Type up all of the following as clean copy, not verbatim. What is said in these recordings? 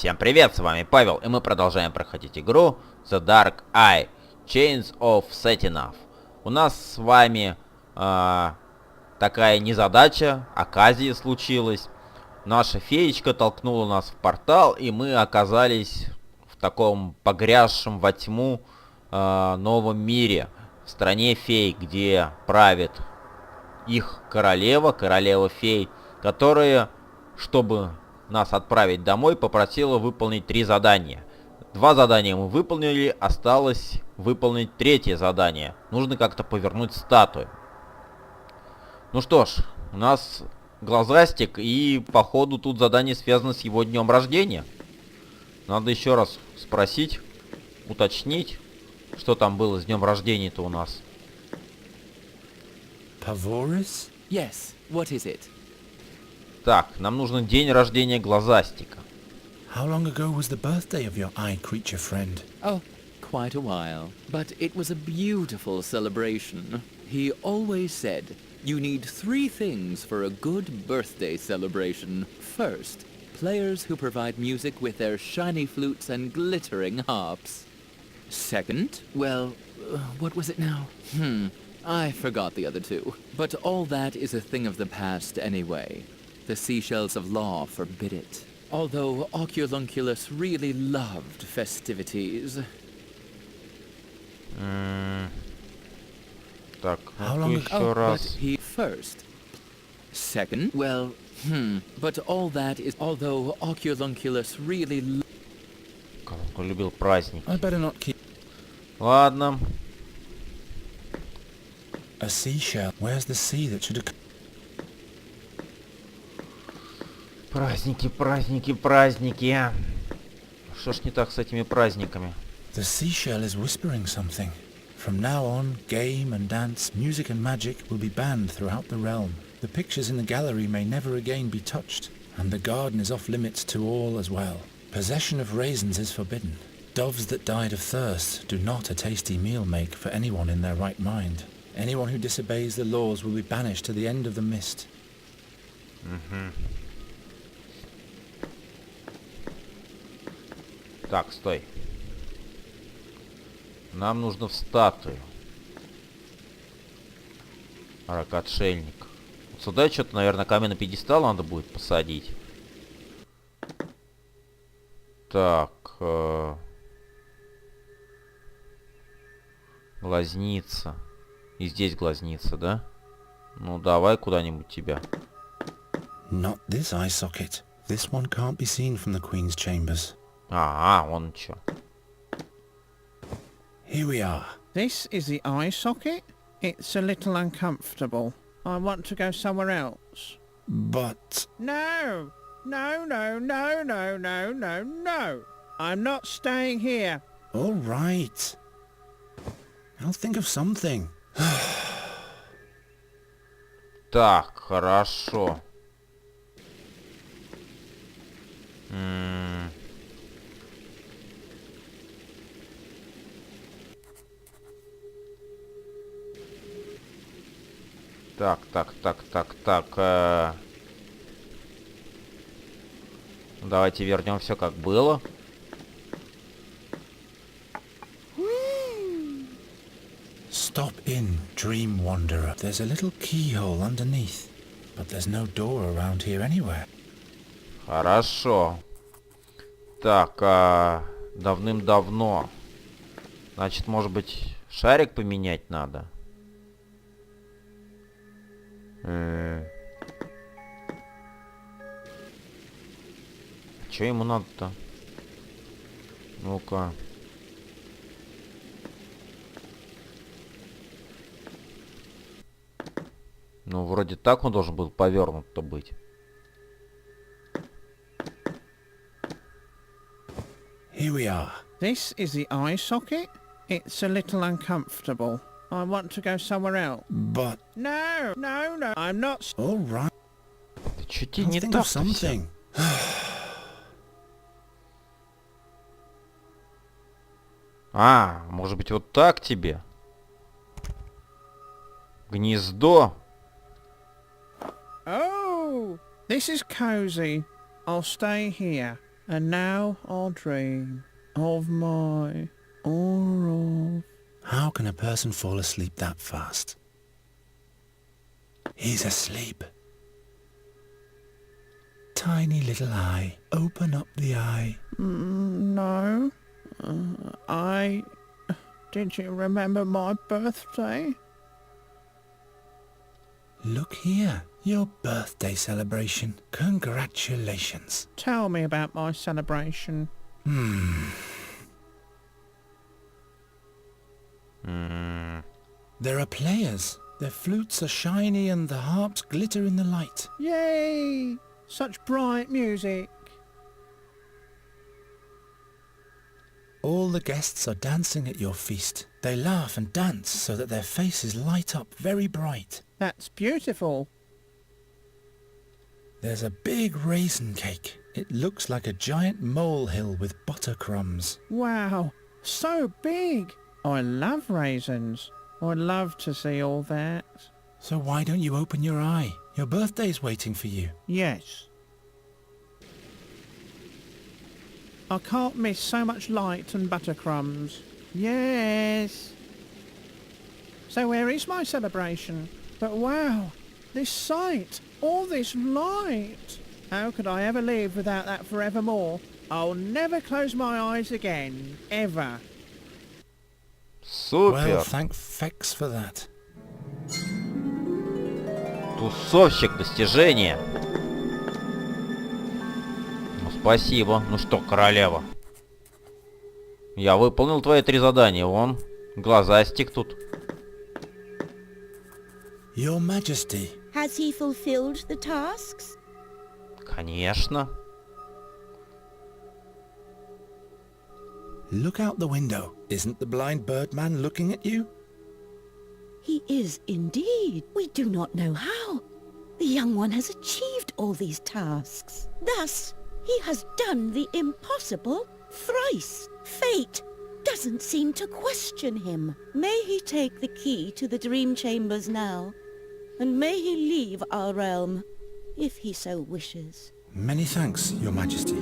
Всем привет, с вами Павел, и мы продолжаем проходить игру The Dark Eye, Chains of Satinav. У нас с вами такая незадача, оказия случилась. Наша феечка толкнула нас в портал, и мы оказались в таком погрязшем во тьму новом мире, в стране фей, где правит их королева фей, которая, чтобы нас отправить домой, попросила выполнить 3 задания. 2 задания мы выполнили, осталось выполнить 3-е задание. Нужно как-то повернуть статую. Ну что ж, у нас глазастик, и походу тут задание связано с его днем рождения. Надо еще раз спросить, уточнить, что там было с днем рождения-то у нас. Pavoris? Yes, what is it? Так, нам нужен день рождения глазастика. How long ago was the birthday of your eye creature friend? Oh, quite a while. But it was a beautiful celebration. He always said, you need 3 things for a good birthday celebration. First, players who provide music with their shiny flutes and glittering harps. Second, well, what was it now? I forgot the other 2. But all that is a thing of the past anyway. The seashells of law forbid it. Although Oculunculus really loved festivities. Так, How long ago? еще But раз. he first. Second, well, but all that is although Oculunculus really Как он любил праздники. I better not keep Ладно. a seashell. Where's the sea that should have... Праздники, праздники, праздники. Что ж не так с этими праздниками? The seashell is whispering something. From now on, game and dance, music and magic will be banned throughout the realm. The pictures in the gallery may never again be touched, and the garden is off limits to all as well. Possession of raisins is forbidden. Doves that died of thirst do not a tasty meal make for anyone in their right mind. Anyone who disobeys the laws will be banished to the end of the mist. Так, стой. Нам нужно в статую. Рак-отшельник. Вот сюда что-то, наверное, каменный пьедестал надо будет посадить. Так. Глазница. И здесь глазница, да? Ну, давай куда-нибудь тебя. Not this eye socket. This one can't be seen from the Queen's chambers. Вон чё. Here we are. This is the eye socket? It's a little uncomfortable. I want to go somewhere else. But... No! No, no, no, no, no, no, no! I'm not staying here. all right. I'll think of something. Так, хорошо. Так. Давайте вернем все как было. Stop in, dream wanderer. There's a little keyhole underneath, but there's no door around here anywhere. Хорошо. Так, давным-давно. Значит, может быть, шарик поменять надо? Чё ему надо-то? Ну-ка. Ну, вроде так он должен был повернут-то быть. Here we are. This is the eye socket? It's a little uncomfortable. I want to go somewhere else. But... No, no, no, I'm not... all right. Да чё тебе I'll не think так-то of something. Может быть, вот так тебе? Гнездо? Oh, this is cozy. I'll stay here. And now I'll dream of my or of... How can a person fall asleep that fast? He's asleep. Tiny little eye, open up the eye. No. Did you remember my birthday? Look here, your birthday celebration. Congratulations. Tell me about my celebration. There are players. Their flutes are shiny and the harps glitter in the light. Yay! Such bright music. All the guests are dancing at your feast. They laugh and dance so that their faces light up very bright. That's beautiful. There's a big raisin cake. It looks like a giant molehill with butter crumbs. Wow, so big. I love raisins. I'd love to see all that. So why don't you open your eye? Your birthday's waiting for you. Yes. I can't miss so much light and buttercrumbs. Yes. So where is my celebration? But wow, this sight, all this light. How could I ever live without that forevermore? I'll never close my eyes again, ever. Супер! Well, thank fex for that. Тусовщик, достижение. Ну, спасибо. Ну что, королева. Я выполнил твои 3 задания. Вон, глазастик тут. Your Majesty. Has he fulfilled the tasks? Конечно. Look out the window. Isn't the blind bird man looking at you? He is indeed. We do not know how. The young one has achieved all these tasks. Thus, he has done the impossible thrice. Fate doesn't seem to question him. May he take the key to the dream chambers now, and may he leave our realm, if he so wishes. Many thanks, Your Majesty.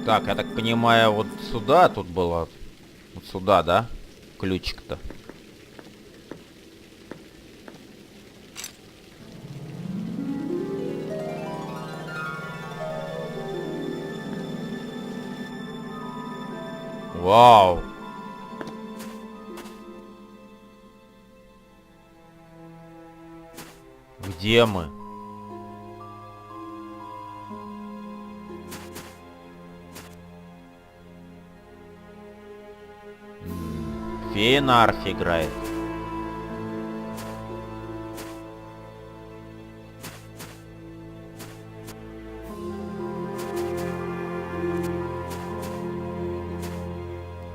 Так, я так понимаю, вот сюда тут было. Вот сюда, да? Ключик-то. Вау! Где мы? Фея на арфе играет.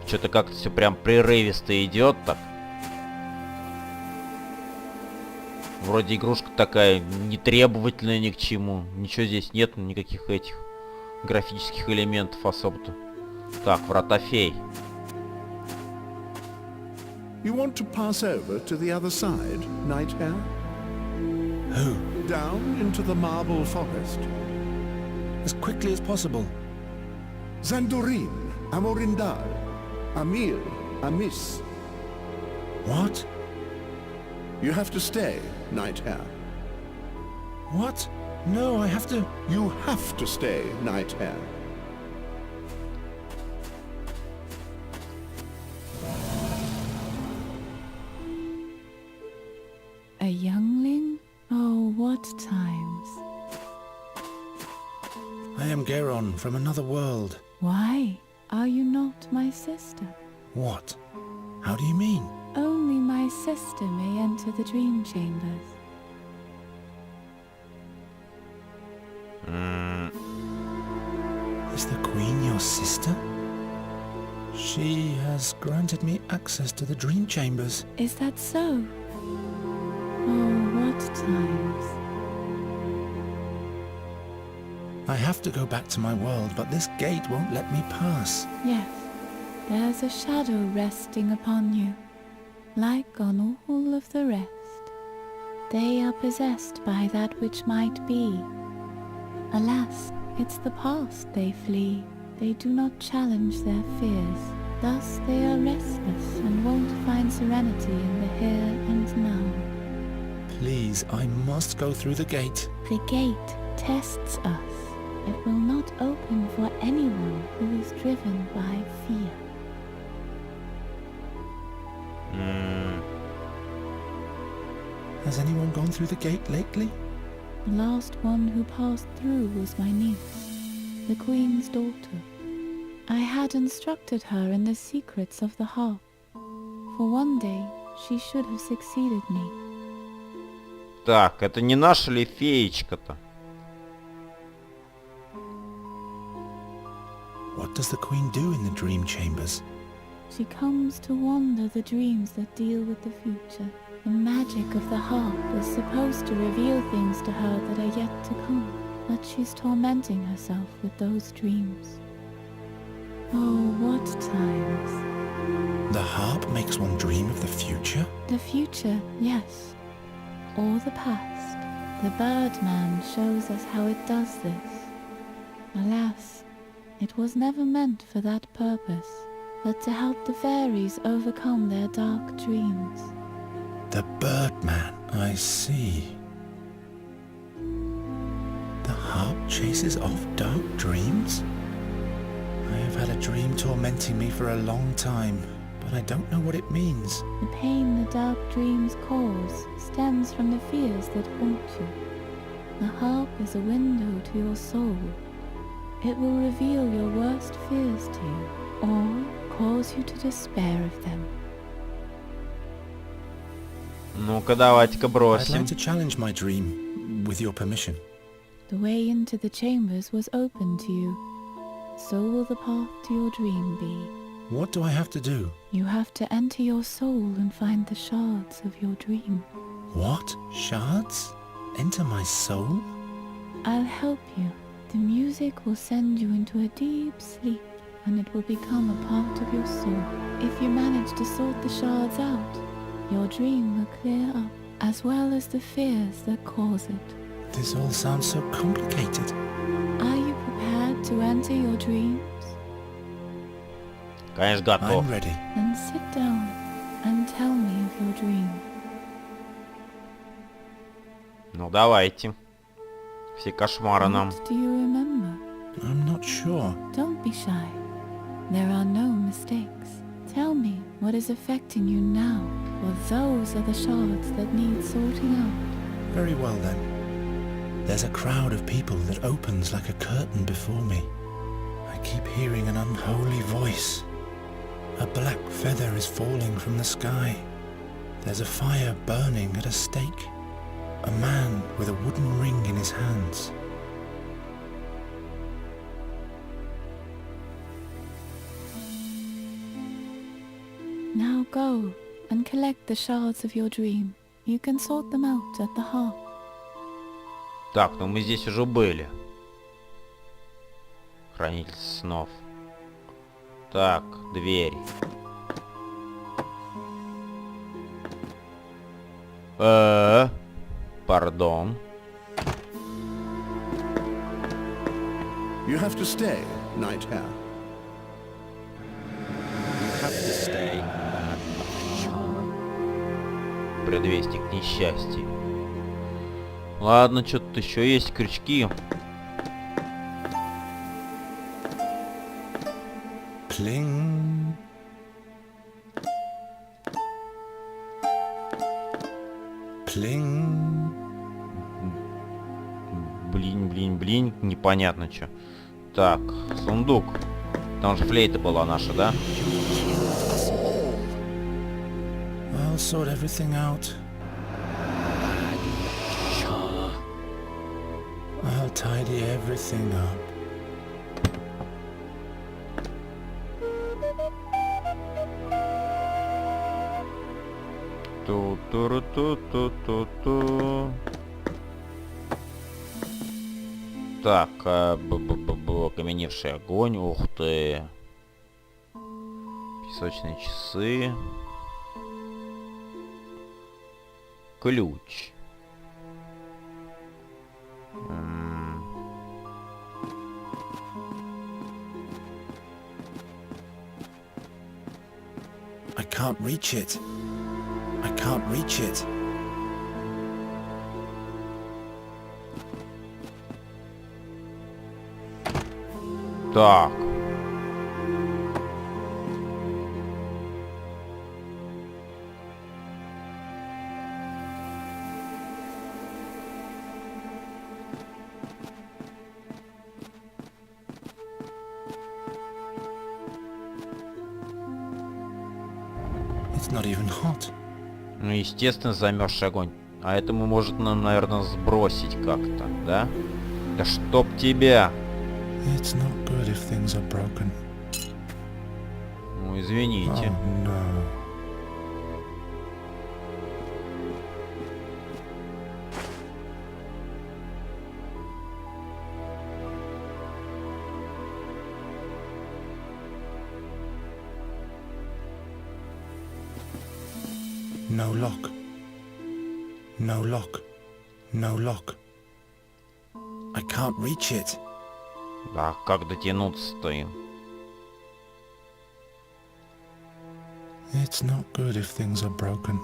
Что-то как-то все прям прерывисто идет так. Вроде игрушка такая нетребовательная ни к чему. Ничего здесь нет, никаких этих графических элементов особо-то. Так, врата фей. You want to pass over to the other side, Night Hare? Who? Down into the marble forest. As quickly as possible. Zandorin, Amorindal, Amir, Amis. What? You have to stay, Night Hare. What? No, I have to... You have to stay, Night Hare. A youngling? Oh, what times. I am Geron from another world. Why? Are you not my sister? What? How do you mean? Only my sister may enter the dream chambers. Is the Queen your sister? She has granted me access to the dream chambers. Is that so? Oh, what times. I have to go back to my world, but this gate won't let me pass. Yes, there's a shadow resting upon you, like on all of the rest. They are possessed by that which might be. Alas, it's the past they flee. They do not challenge their fears. Thus they are restless and won't find serenity in the here and now. Please, I must go through the gate. The gate tests us. It will not open for anyone who is driven by fear. Has anyone gone through the gate lately? The last one who passed through was my niece, the Queen's daughter. I had instructed her in the secrets of the harp, for one day she should have succeeded me. Так, это не наша ли феечка-то? What does the Queen do in the dream chambers? She comes to wander the dreams that deal with the future. The magic of the harp is supposed to reveal things to her that are yet to come, but she's tormenting herself with those dreams. Oh, what times. The harp makes one dream of the future? The future, yes. Or the past. The Birdman shows us how it does this. Alas, it was never meant for that purpose, but to help the fairies overcome their dark dreams. The Birdman, I see. The harp chases off dark dreams? I have had a dream tormenting me for a long time, but I don't know what it means. The pain the dark dreams cause stems from the fears that haunt you. The harp is a window to your soul. It will reveal your worst fears to you, or cause you to despair of them. Ну-ка, давайте-ка I'd бросим. like to challenge my dream, with your permission. The way into the chambers was open to you. So will the path to your dream be. What do I have to do? You have to enter your soul and find the shards of your dream. What? Shards? Enter my soul? I'll help you. The music will send you into a deep sleep, and it will become a part of your soul. If you manage to sort the shards out, your dream will clear up, as well as the fears that cause it. This all sounds so complicated. Are you prepared to enter your dreams? Конечно, готов. I'm ready. Then sit down and tell me of your dream. Ну, давайте. Все кошмары нам. What do you remember? I'm not sure. Don't be shy. There are no mistakes. Tell me what is affecting you now, for those are the shards that need sorting out. Very well then. There's a crowd of people that opens like a curtain before me. I keep hearing an unholy voice. A black feather is falling from the sky. There's a fire burning at a stake. A man with a wooden ring in his hands. Now go and collect the shards of your dream. You can sort them out at the harp. Так, ну мы здесь уже были. Хранитель снов. Так, дверь. Пардон. You have to stay, Night Hare. Предвестник несчастья. Ладно, что тут еще есть крючки. Pling. Pling. Блин, непонятно что. Так, сундук. Там же флейта была наша, да? I'll sort everything out. I'll tidy everything up. Ту-ту-ру-ту-ту-ту-ту. Так, окаменевший огонь, ух ты. Песочные часы. Ключ. can't reach it. I can't reach it. Так. It's not even hot. Ну, естественно, замерзший огонь. А это мы, может, нам, наверное, сбросить как-то, да? Да чтоб тебя! It's not good if things are broken. Ну, извините. Oh, no. No lock. No lock. No lock. I can't reach it. Да, как дотянуться-то им? It's not good if things are broken.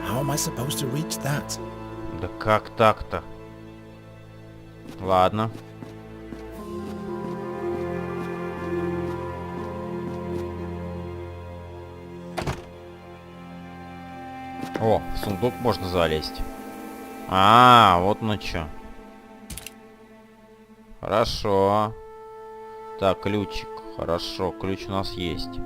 How am I supposed to reach that? Да как так-то? Ладно. О, в сундук можно залезть. А, вот ну чё. Хорошо. Так, ключик. Хорошо, ключ у нас есть.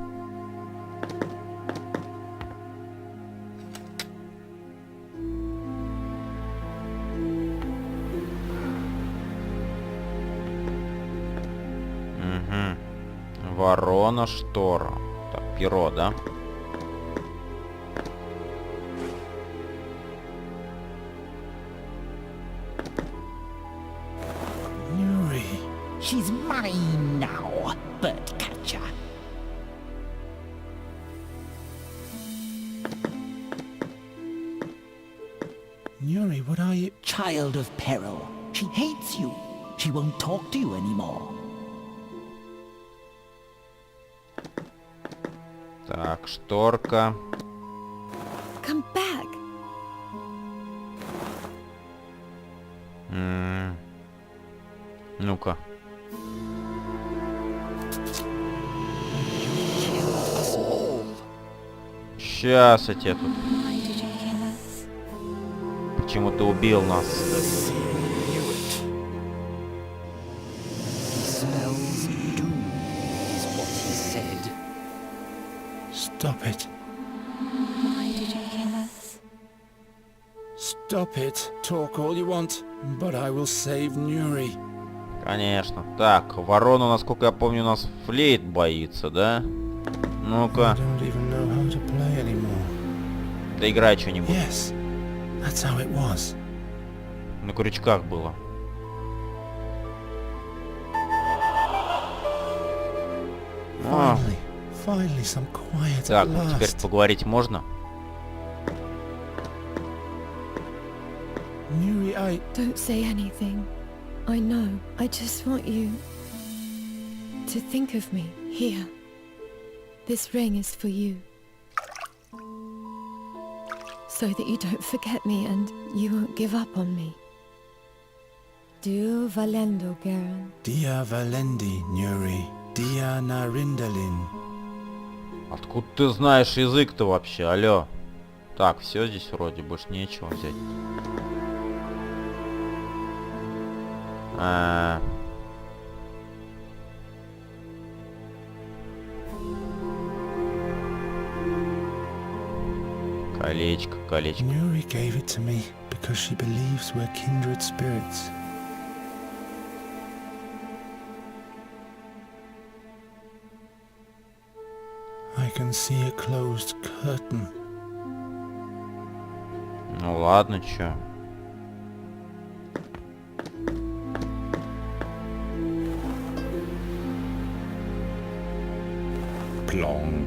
Угу. Ворона, штора. Так, перо, да? She's mine now, bird catcher. Nuri, what are you? Child of peril. She hates you. She won't talk to you anymore. Так, шторка. Come back. Ну-ка. Сейчас я тебя тут. Почему ты убил нас? Stop it. Why did you kill us? Stop it. Talk all you want, but I will save Nuri. Конечно. Так, ворона, насколько я помню, у нас флейт боится, да? I Ну-ка, don't even know how to play anymore. да играй что-нибудь. Yes, that's how it was. На крючках было. А, Finally, some quiet так, at ну теперь last. поговорить можно? Nuri, Don't say anything. I know. I just want you to think of me here. This ring is for you. So that you don't forget me and you won't give up on me. Dio valendo, Garen. Dia Valendi, Nuri. Dia Narindalin. Откуда ты знаешь язык-то вообще, алло? Так, все здесь вроде больше нечего взять. Колечко, колечко. Nuri gave it to me because she believes we're kindred spirits. I can see a closed curtain. Ну ладно, чё. Plong.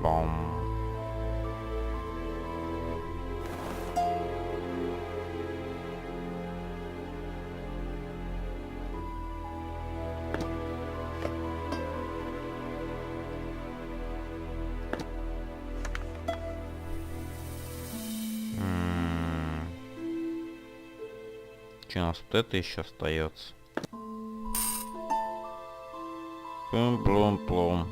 Бом. Что у нас вот это еще остается? Плум-плум-плум.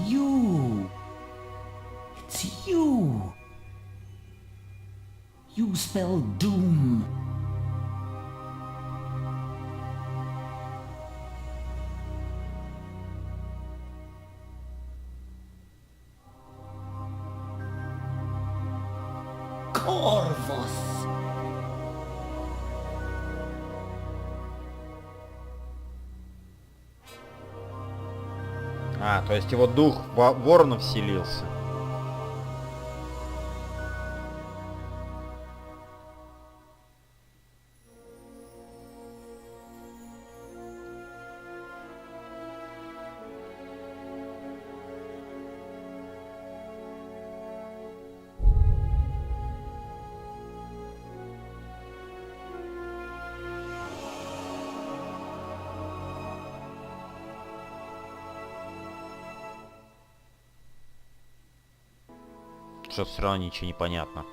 You! It's you! You spell doom. Corvus! А, то есть его дух ворона вселился. Что все равно ничего не понятно.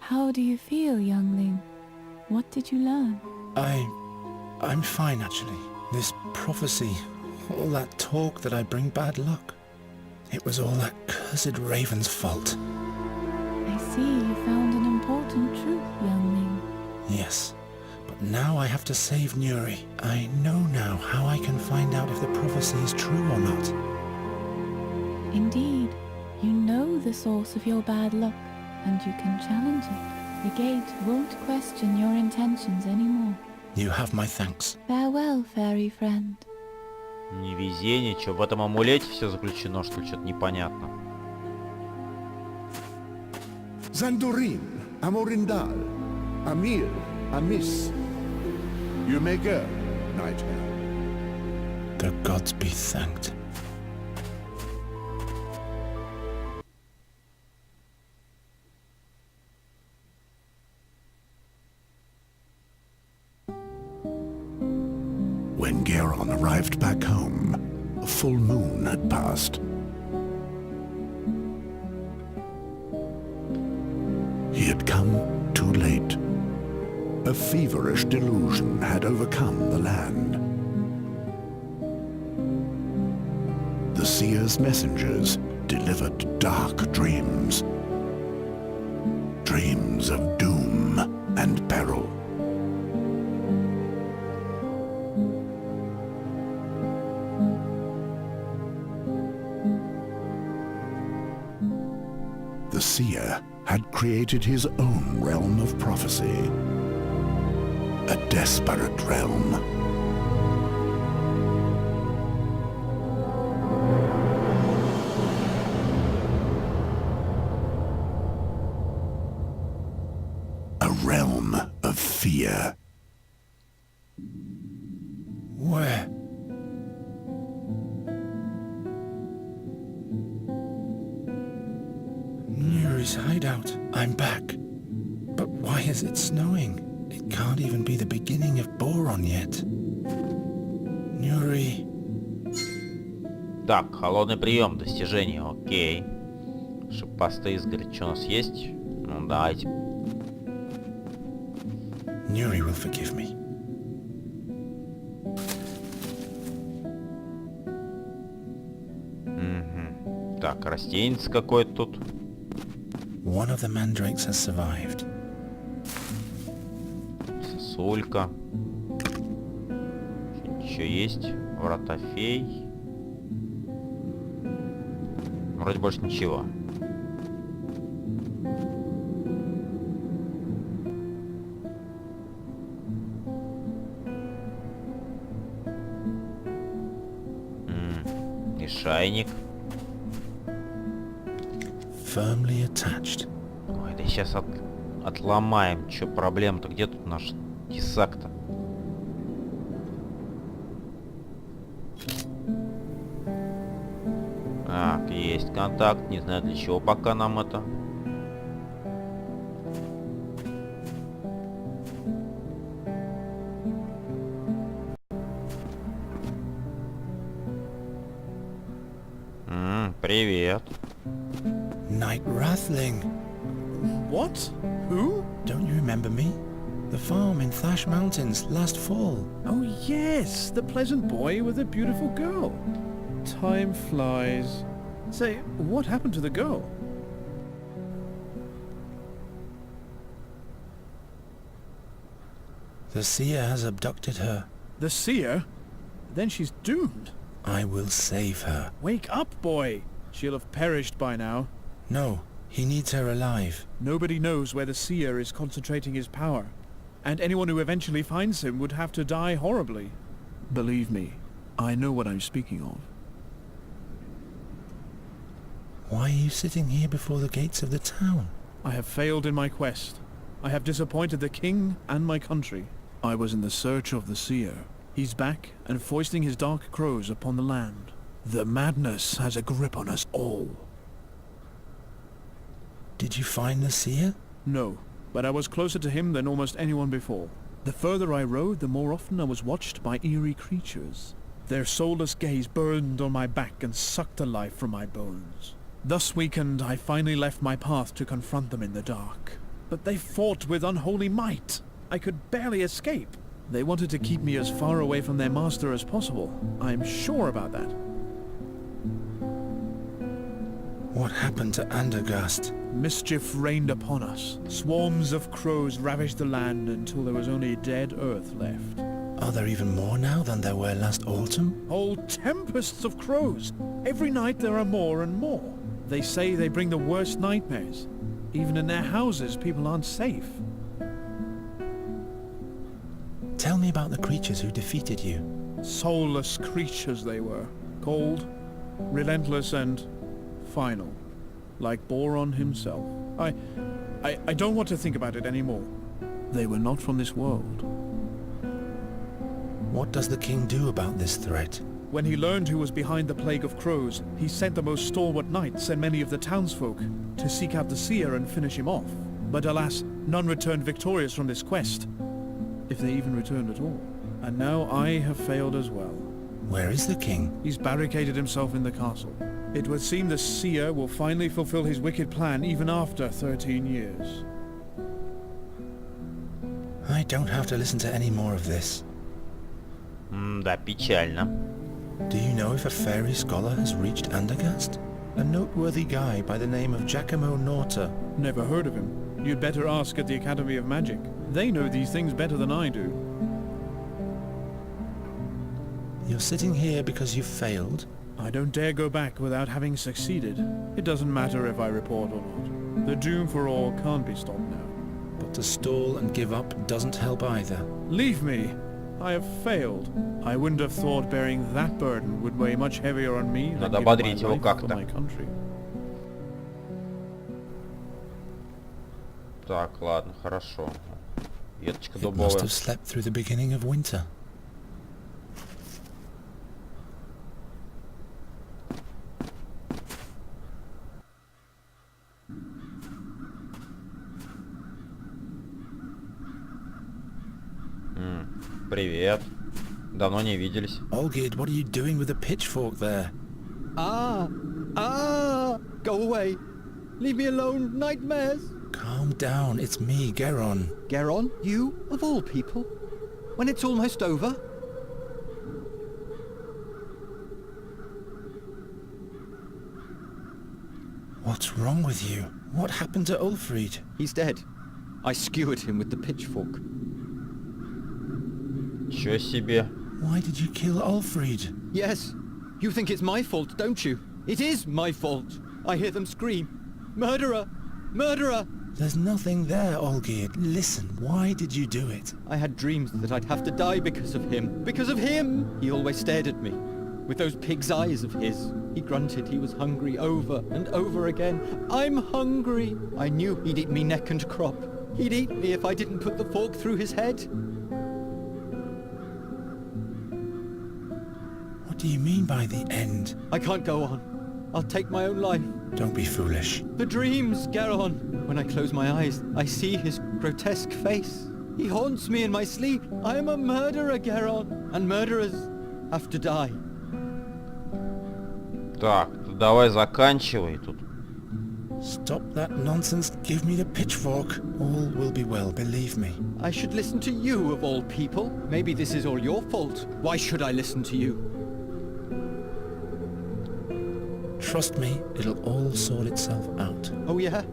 How do you feel, youngling? What did you learn? I'm fine, actually. This prophecy, all that talk that I bring bad luck. It was all that cursed raven's fault. I see you found an important truth, youngling. Yes, but now I have to save Nuri. I know now how I can find out if the prophecy is true or not. Indeed, you know the source of your bad luck, and you can challenge it. The gate won't question your intentions anymore. You have my thanks. Farewell, fairy friend. Невезение, что в этом амулете все заключено, что ли, что-то непонятно. Zandurin, Amorindal, Amir, Amis. You may go, Night Elf. The gods be thanked. When Geron arrived back home, a full moon had passed. He had come too late. A feverish delusion had overcome the land. The seer's messengers delivered dark dreams. Dreams of doom and peril. The seer had created his own realm of prophecy. A desperate realm. A realm of fear. Where? Nuri's hideout. I'm back. But why is it snowing? It can't even be the beginning of Boron yet. Nuri. Так, холодный прием, достижение, окей. Шипастая изгородь, что у нас есть? Ну, давайте. Nuri will forgive me. Угу. Так, растенец какой-то тут. One of the mandrakes has survived. Сосулька. Еще есть. Врата фей. Вроде больше ничего. И шайник. Firmly attached. Ой, да сейчас отломаем. Че проблема-то? Где тут наш тесак-то? Так, есть контакт. Не знаю для чего пока нам это. Привет. Night Wrathling. What? Who? Don't you remember me? The farm in Thash Mountains last fall. Oh yes, the pleasant boy with the beautiful girl. Time flies. Say, what happened to the girl? The seer has abducted her. The seer? Then she's doomed. I will save her. Wake up, boy. She'll have perished by now. No, he needs her alive. Nobody knows where the seer is concentrating his power, and anyone who eventually finds him would have to die horribly. Believe me, I know what I'm speaking of. Why are you sitting here before the gates of the town? I have failed in my quest. I have disappointed the king and my country. I was in the search of the seer. He's back and foisting his dark crows upon the land. The madness has a grip on us all. Did you find the seer? No, but I was closer to him than almost anyone before. The further I rode, the more often I was watched by eerie creatures. Their soulless gaze burned on my back and sucked the life from my bones. Thus weakened, I finally left my path to confront them in the dark. But they fought with unholy might. I could barely escape. They wanted to keep me as far away from their master as possible. I'm sure about that. What happened to Andergast? Mischief rained upon us. Swarms of crows ravaged the land until there was only dead earth left. Are there even more now than there were last autumn? Whole tempests of crows. Every night there are more and more. They say they bring the worst nightmares. Even in their houses, people aren't safe. Tell me about the creatures who defeated you. Soulless creatures they were. Cold, relentless, and final. Like Boron himself. I don't want to think about it anymore. They were not from this world. What does the king do about this threat? When he learned who was behind the plague of crows, he sent the most stalwart knights and many of the townsfolk to seek out the seer and finish him off. But alas, none returned victorious from this quest. If they even returned at all. And now I have failed as well. Where is the king? He's barricaded himself in the castle. It would seem the seer will finally fulfill his wicked plan even after 13 years. I don't have to listen to any more of this. Да, печально. Do you know if a fairy scholar has reached Andergast? A noteworthy guy by the name of Giacomo Norta. Never heard of him. You'd better ask at the Academy of Magic. They know these things better than I do. You're sitting here because you failed? I don't dare go back without having succeeded. It doesn't matter if I report or not. The doom for all can't be stopped now. But to stall and give up doesn't help either. Leave me! I have failed. I wouldn't have thought bearing that burden would weigh much heavier on me than Надо giving my ободрить его life как-то. for my country. Так, ладно, хорошо. Веточка It must дубовая. have slept through the beginning of winter. Привет. Давно не виделись. Olgid, what are you doing with the pitchfork there? Go away. Leave me alone, nightmares. Calm down, it's me, Geron. Geron, you, of all people? When it's almost over? What's wrong with you? What happened to Ulfried? He's dead. I skewered him with the pitchfork. Чё себе. Why did you kill Ulfried? Yes, you think it's my fault, don't you? It is my fault. I hear them scream. Murderer! Murderer! There's nothing there, Olgid. Listen, why did you do it? I had dreams that I'd have to die because of him. Because of him! He always stared at me. With those pig's eyes of his. He grunted he was hungry over and over again. I'm hungry! I knew he'd eat me neck and crop. He'd eat me if I didn't put the fork through his head. What do you mean by the end? I can't go on. I'll take my own life. Don't be foolish. The dreams, Garon. When I close my eyes, I see his grotesque face. He haunts me in my sleep. I am a murderer, Garon. And murderers have to die. Так, давай заканчивай тут. Stop that nonsense. Give me the pitchfork. All will be well, believe me. I should listen to you, of all people. Maybe this is all your fault. Why should I listen to you? Trust me, it'll all sort itself out. Oh, yeah?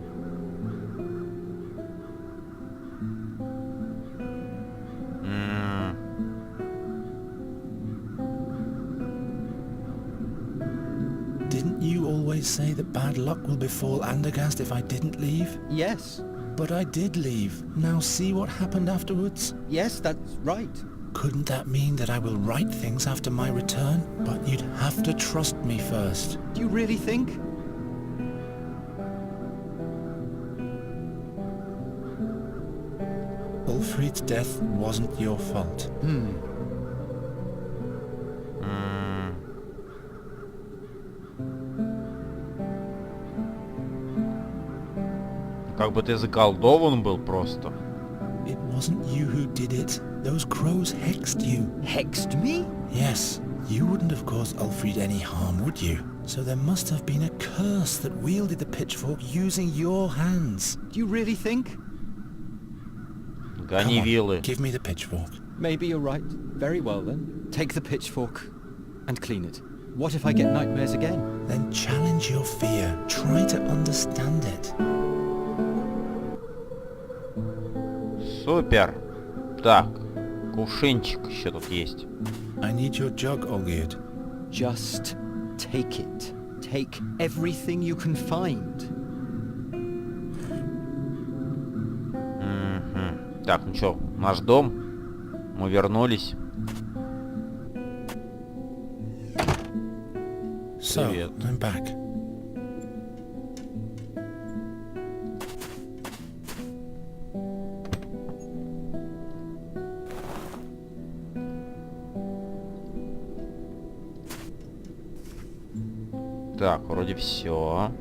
Didn't you always say that bad luck will befall Andergast if I didn't leave? Yes. But I did leave. Now see what happened afterwards? Yes, that's right. Couldn't that mean that I will right things after my return? But you'd have to trust me first. Do you really think? Ulfrid's death wasn't your fault. Как бы ты заколдован был просто. It wasn't you who did it. Those crows hexed you. Hexed me? Yes. You wouldn't have caused Ulfrid any harm, would you? So there must have been a curse that wielded the pitchfork using your hands. Do you really think? Гони Come on, вилы. give me the pitchfork. Maybe you're right. Very well then. Take the pitchfork and clean it. What if I get nightmares again? Then challenge your fear. Try to understand it. Супер. Так, кувшинчик еще тут есть. I need your jug, Olgierd. Just take it. Take everything you can find. Так, ну чё, наш дом. Мы вернулись. So, Привет. I'm back. Так, вроде все.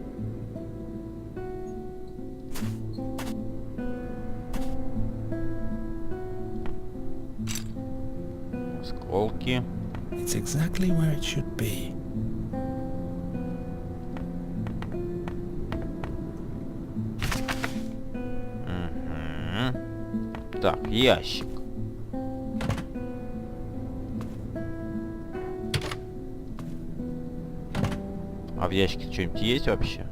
Осколки. It's exactly where it should be. Так, ящик. А в ящике что-нибудь есть вообще?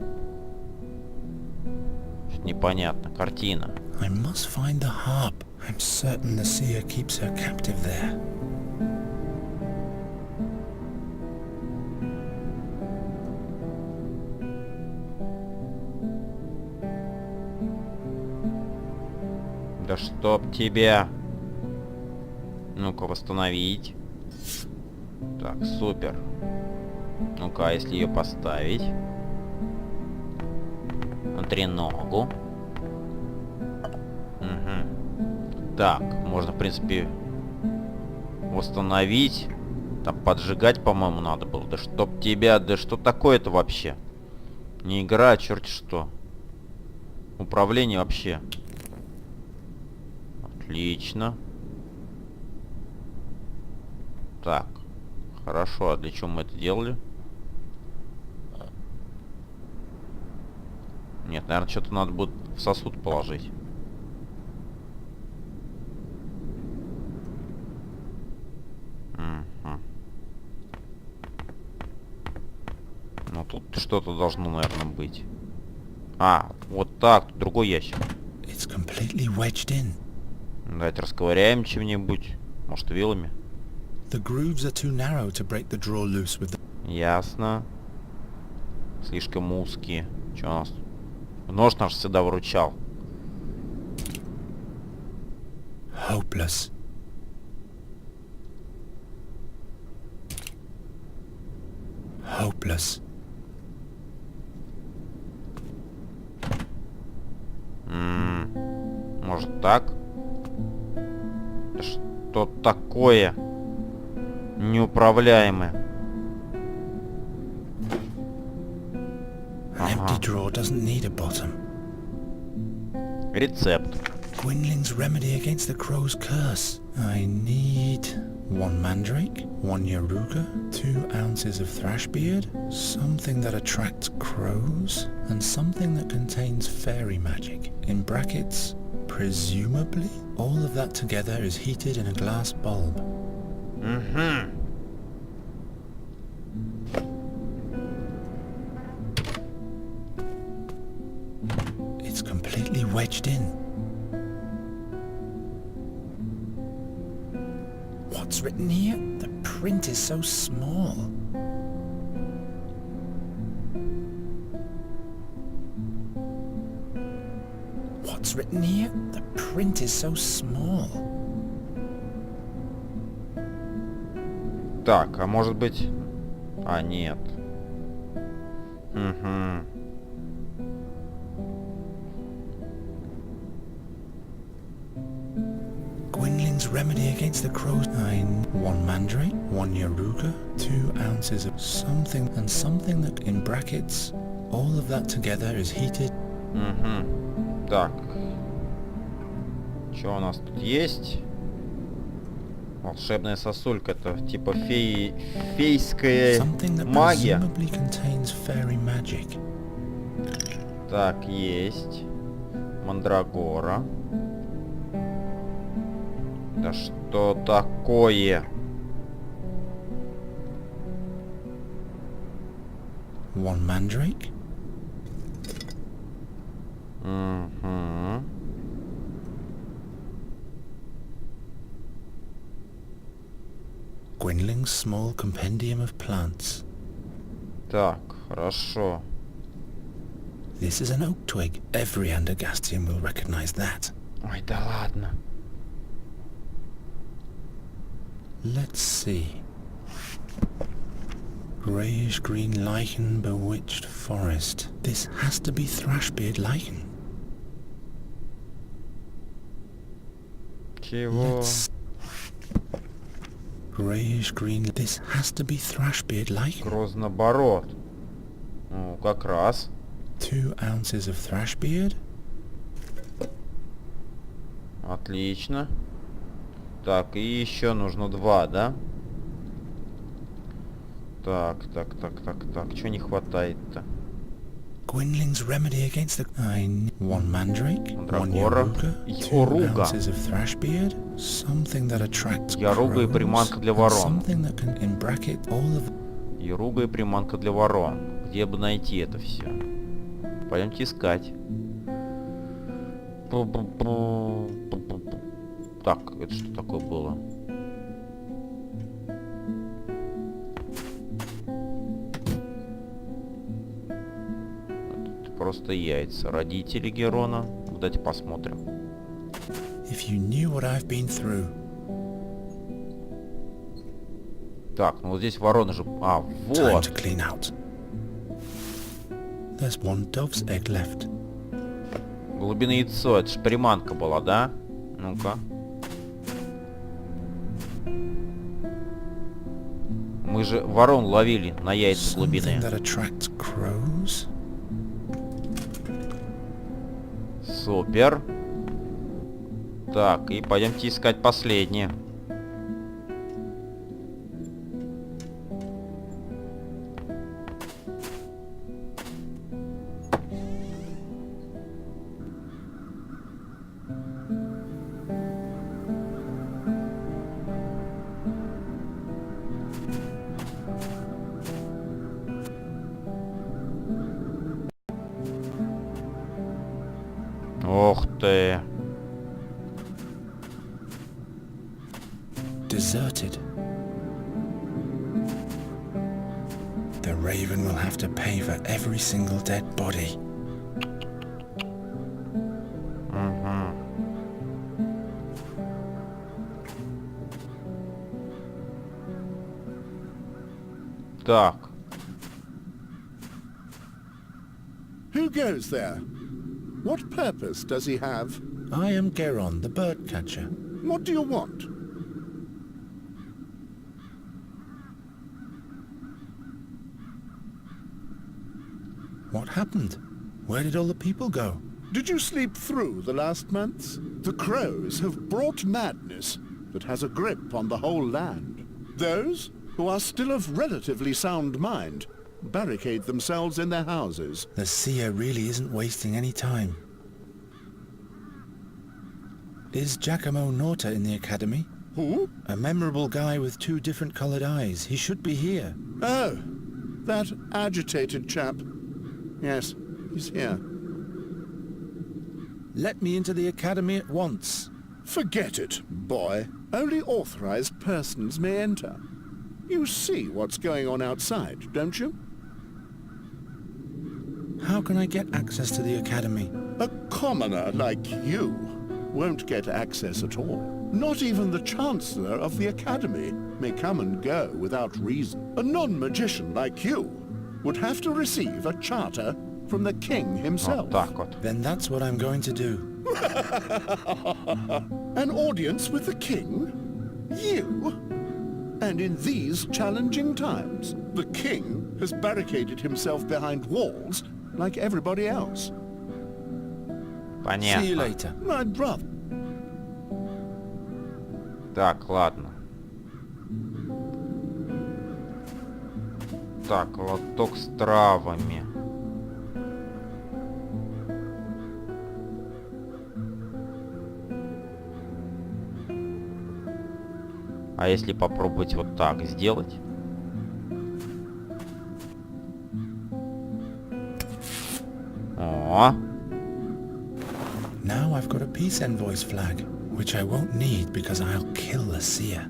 Что-то непонятно. Картина. I must find the harp. I'm certain the seer keeps her captive there. Да чтоб тебя. Ну-ка, восстановить. Так, супер. Ну-ка, а если ее поставить? На треногу. Угу. Так, можно, в принципе, восстановить. Там поджигать, по-моему, надо было. Да чтоб тебя... Да что такое-то вообще? Не игра, а черти что. Управление вообще. Отлично. Так. Хорошо, а для чего мы это делали? Нет, наверное, что-то надо будет в сосуд положить. Ну, тут что-то должно, наверное, быть. А, вот так, тут другой ящик. It's completely wedged in. Давайте расковыряем чем-нибудь. Может, вилами? The grooves are too narrow to break the drawer loose with the... Ясно. Слишком узкие. Что у нас? Нож наш всегда выручал. Hopeless. Hopeless. Может так? Да что такое? Неуправляемое. An empty drawer doesn't need a bottom. Рецепт. Gwynling's remedy against the crow's curse. I need 1 mandrake, 1 yaruga, 2 ounces of thrashbeard, something that attracts crows, and something that contains fairy magic. In brackets, presumably, all of that together is heated in a glass bulb. It's completely wedged in. What's written here? The print is so small. What's written here? The print is so small. Так, а может быть... А, нет. Угу. Gwynling's remedy against the crows. 1 mandrake, 1 yaruga, 2 ounces of something, and something that, in brackets, all of that together is heated. Угу. Так. Что у нас тут есть? Волшебная сосулька. Это типа фейская магия. Так, есть. Мандрагора. Да что такое? One mandrake. Угу. Gwynling's small compendium of plants. Так, хорошо. This is an oak twig. Every Andergastian will recognize that. Ой, да ладно. Let's see. Greyish-green lichen, bewitched forest. This has to be thrashbeard lichen. Чего? Greyish-green. This has to be thrashbeard lichen. Грозноборот. Ну, как раз. 2 ounces of thrashbeard. Отлично. Так, и еще нужно 2, да? Так. Чего не хватает-то? Gwynling's remedy against the 1 mandrake, 1 Мандрагора. yaruga, 2 Яруга. ounces of thrashbeard, something that attracts Яруга и crows, приманка для and ворон. something that can, in bracket, all of... Яруга и приманка для ворон. Где бы найти это все? Пойдемте искать. Так, это что такое было? Это просто яйца. Родители Герона. Давайте посмотрим. If you knew what I've been through. Так, ну вот здесь ворона же... А, Time вот. to clean out. There's 1 dove's egg left. Голубиное яйцо. Это же приманка была, да? Ну-ка. Мы же ворон ловили на яйца глубины. Something that attracts crows. Супер. Так, и пойдемте искать последнее. Ох ты. Deserted. The raven will have to pay for every single dead body. Так. Who goes there? What purpose does he have? I am Geron, the bird catcher. What do you want? What happened? Where did all the people go? Did you sleep through the last months? The crows have brought madness that has a grip on the whole land. Those who are still of relatively sound mind barricade themselves in their houses. The seer really isn't wasting any time. Is Giacomo Norta in the academy? Who? A memorable guy with 2 different coloured eyes. He should be here. Oh, that agitated chap. Yes, he's here. Let me into the academy at once. Forget it, boy. Only authorized persons may enter. You see what's going on outside, don't you? How can I get access to the academy? A commoner like you won't get access at all. Not even the Chancellor of the Academy may come and go without reason. A non-magician like you would have to receive a charter from the king himself. Вот так вот. Then that's what I'm going to do. An audience with the king? You? And in these challenging times, the king has barricaded himself behind walls like everybody else. See you Понятно. later. My brother. Так, ладно. Так, лоток с травами. А если попробовать вот так сделать? О, Now I've got a peace envoy's flag, which I won't need because I'll kill the seer.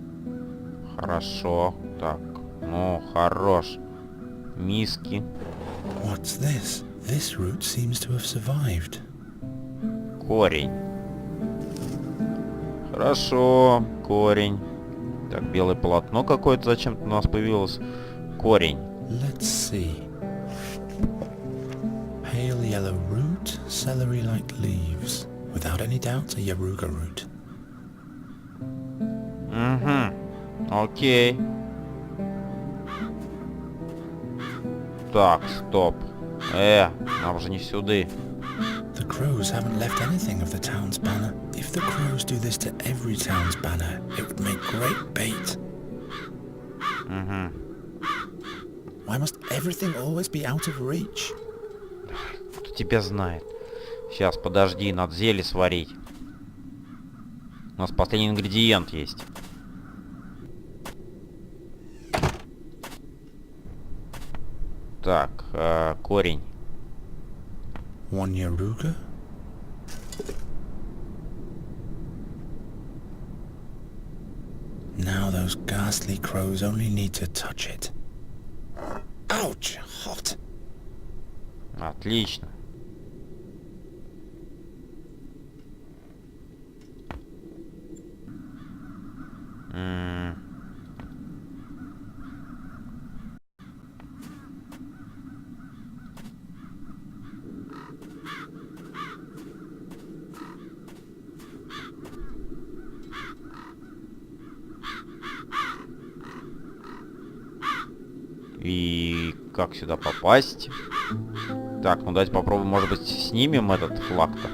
хорошо. Так, ну, хорош. Миски. What's this? This root seems to have survived. Корень. Хорошо, корень. Так, белое полотно какое-то зачем-то у нас появилось. Корень. Let's see. Pale yellow root, celery-like leaves. Without any doubt, a yaruga root. Угу. Окей. Так, стоп. Нам же не сюда. The crows haven't left anything of the town's banner. If the crows do this to every town's banner, it would make great bait. Угу. Why must everything always be out of reach? Кто тебя знает? Сейчас, подожди, надо зелье сварить. У нас последний ингредиент есть. Так, корень. One yaruga? Now those ghastly crows only need to touch it. Ouch! Hot! Отлично. И как сюда попасть? Так, ну давайте попробуем, может быть, снимем этот флаг-то.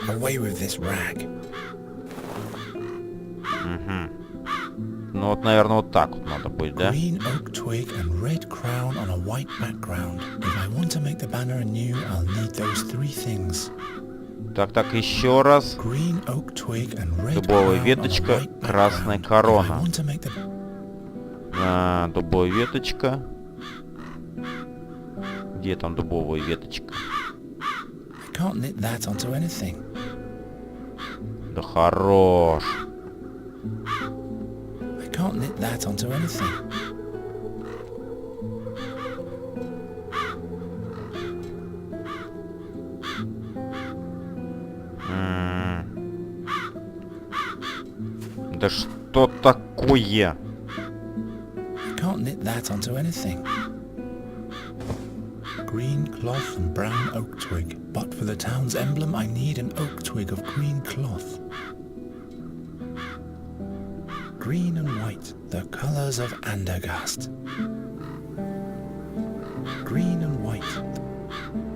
Away with this rag. Угу. Ну вот, наверное, вот так вот надо будет, да? Green oak twig and red crown on a white background. If I want to make the banner anew, I'll need those 3 things. Так, еще раз. Green oak twig and red Дубовая crown on a веточка, white красная background. If I корона. want to make the... Дубовая веточка. Где там дубовая веточка? I can't knit that onto anything. Да хорош. I can't knit that onto anything. Да что такое? I can't knit that onto anything. Green cloth and brown oak twig. But for the town's emblem, I need an oak twig of green cloth. Green and white, the colors of Andergast. Green and white.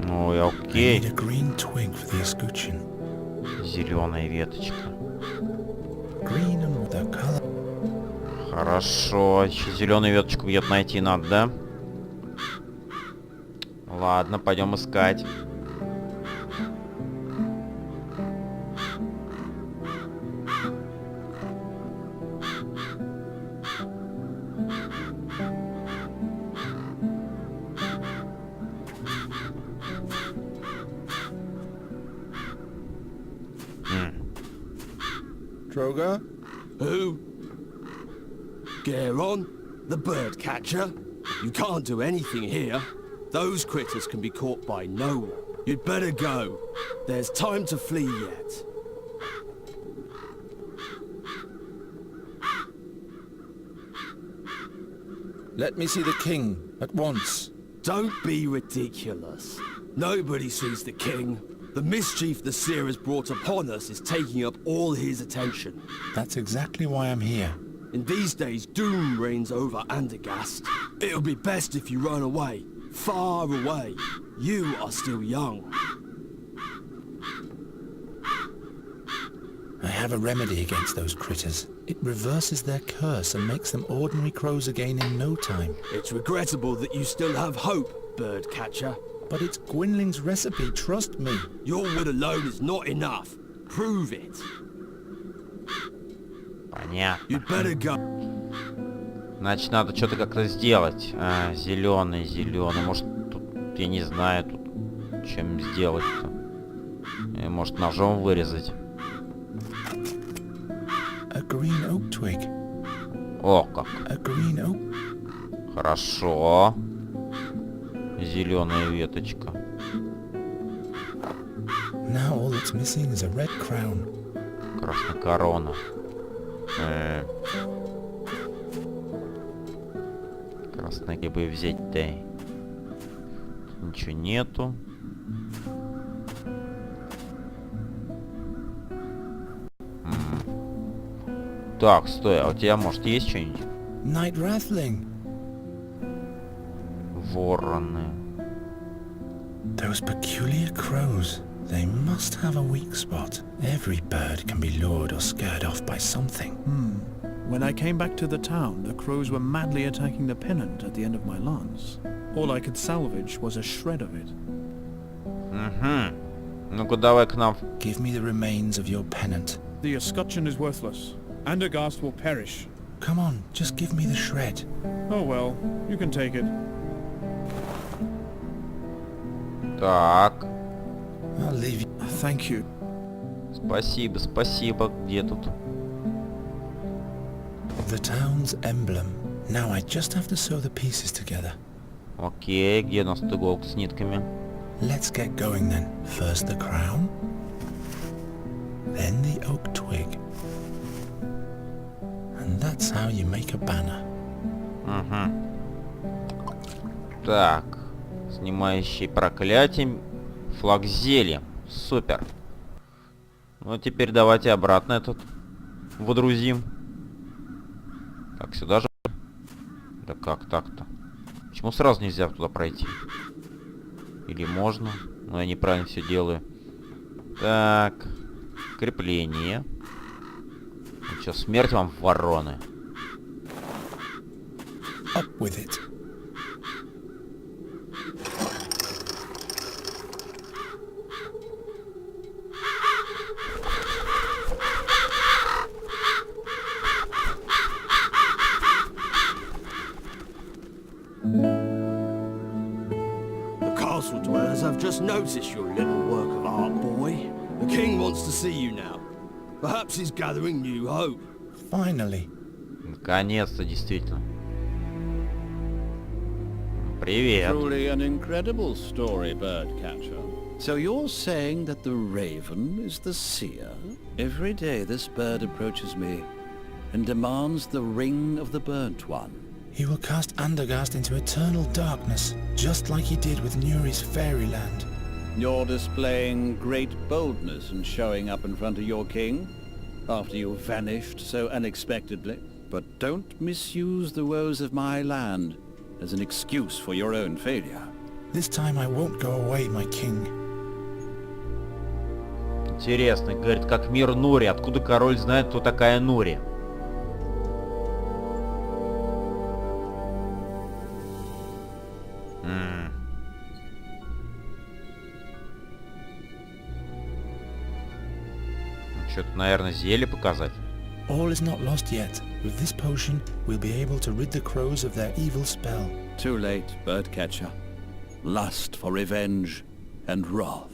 Ой, I окей. need a green twig for the escutcheon. Зеленая веточка. Green and the color. Хорошо. Еще зеленую веточку где-то найти надо, да? Ладно, пойдем искать. Droga? Who? Garon? The bird catcher? You can't do anything here. Those critters can be caught by no one. You'd better go. There's time to flee yet. Let me see the king at once. Don't be ridiculous. Nobody sees the king. The mischief the seer has brought upon us is taking up all his attention. That's exactly why I'm here. In these days, doom reigns over Andergast. It'll be best if you run away. Far away. You are still young. I have a remedy against those critters. It reverses their curse and makes them ordinary crows again in no time. It's regrettable that you still have hope, bird catcher. But it's Gwynling's recipe, trust me. Your word alone is not enough. Prove it. Понятно. You'd better go. Значит, надо что-то как-то сделать. Зеленый, зеленый. Может, тут, я не знаю, тут чем сделать-то. Может, ножом вырезать. A green oak twig. О, как. A green oak. Хорошо. Зеленая веточка. Now all that's missing is a red crown. Красная корона. Красные грибы взять-то. Ничего нету. Так, стой, а у тебя, может, есть что-нибудь? Night Rathling. Вороны. Those peculiar crows. They must have a weak spot. Every bird can be lured or scared off by something. When I came back to the town, the crows were madly attacking the pennant at the end of my lance. All I could salvage was a shred of it. Ну-ка, давай к нам. Give me the remains of your pennant. The escutcheon is worthless. Andergast will perish. Come on, just give me the shred. Oh well, you can take it. Так. I'll leave you. Thank you. Спасибо, спасибо. Где тут? The town's emblem. Now I just have to sew the pieces together. Окей, где у нас тут иголка с нитками? Let's get going then. First the crown. Then the oak twig. And that's how you make a banner. Так. Снимающий проклятие. Флаг зельем. Супер. Ну а теперь давайте обратно этот водрузим. Так, сюда же. Да как так-то? Почему сразу нельзя туда пройти? Или можно? Но я неправильно все делаю. Так. Крепление. Ну что, смерть вам, вороны. Up with it. Castle dwellers have just noticed your little work of art, boy. The king wants to see you now. Perhaps he's gathering new hope. Finally. Наконец-то, действительно. Привет. Truly an incredible story, birdcatcher. So you're saying that the raven is the seer? Every day this bird approaches me and demands the ring of the burnt one. He will cast Andergast into eternal darkness, just like he did with Nuri's fairyland. You're displaying great boldness and showing up in front of your king after you vanished so unexpectedly. but don't misuse the woes of my land as an excuse for your own failure. This time I won't go away, my king. Интересно, говорит, как мир Нури. Откуда король знает, кто такая Нури? Что-то, наверное, зелье показать. All is not lost yet. With this potion, we'll be able to rid the crows of their evil spell. Too late, birdcatcher. Lust for revenge and wrath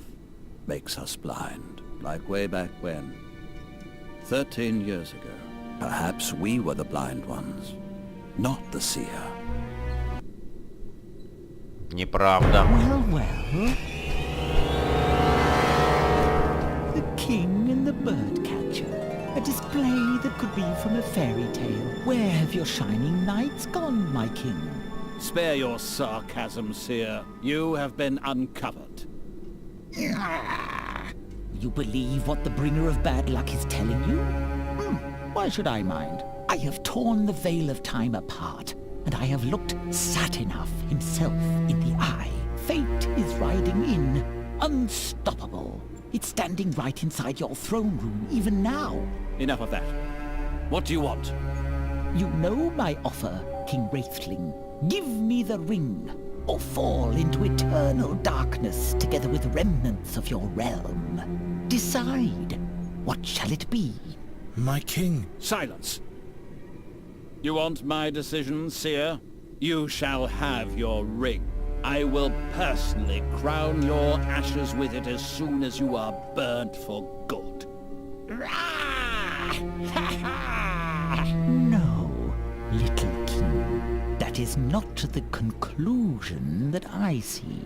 makes us blind, like way back when. 13 years ago. Perhaps we were the blind ones, not the seer. Неправда. Well, well. The king and the birdcatcher. A display that could be from a fairy tale. Where have your shining knights gone, my king? Spare your sarcasm, seer. You have been uncovered. You believe what the bringer of bad luck is telling you? Why should I mind? I have torn the veil of time apart, and I have looked Satinav himself in the eye. Fate is riding in, unstoppable. It's standing right inside your throne room, even now. Enough of that. What do you want? You know my offer, King Wraithling. Give me the ring, or fall into eternal darkness together with remnants of your realm. Decide. What shall it be? My king. Silence! You want my decision, seer? You shall have your ring. I will personally crown your ashes with it as soon as you are burnt for good. No, little king. That is not the conclusion that I see.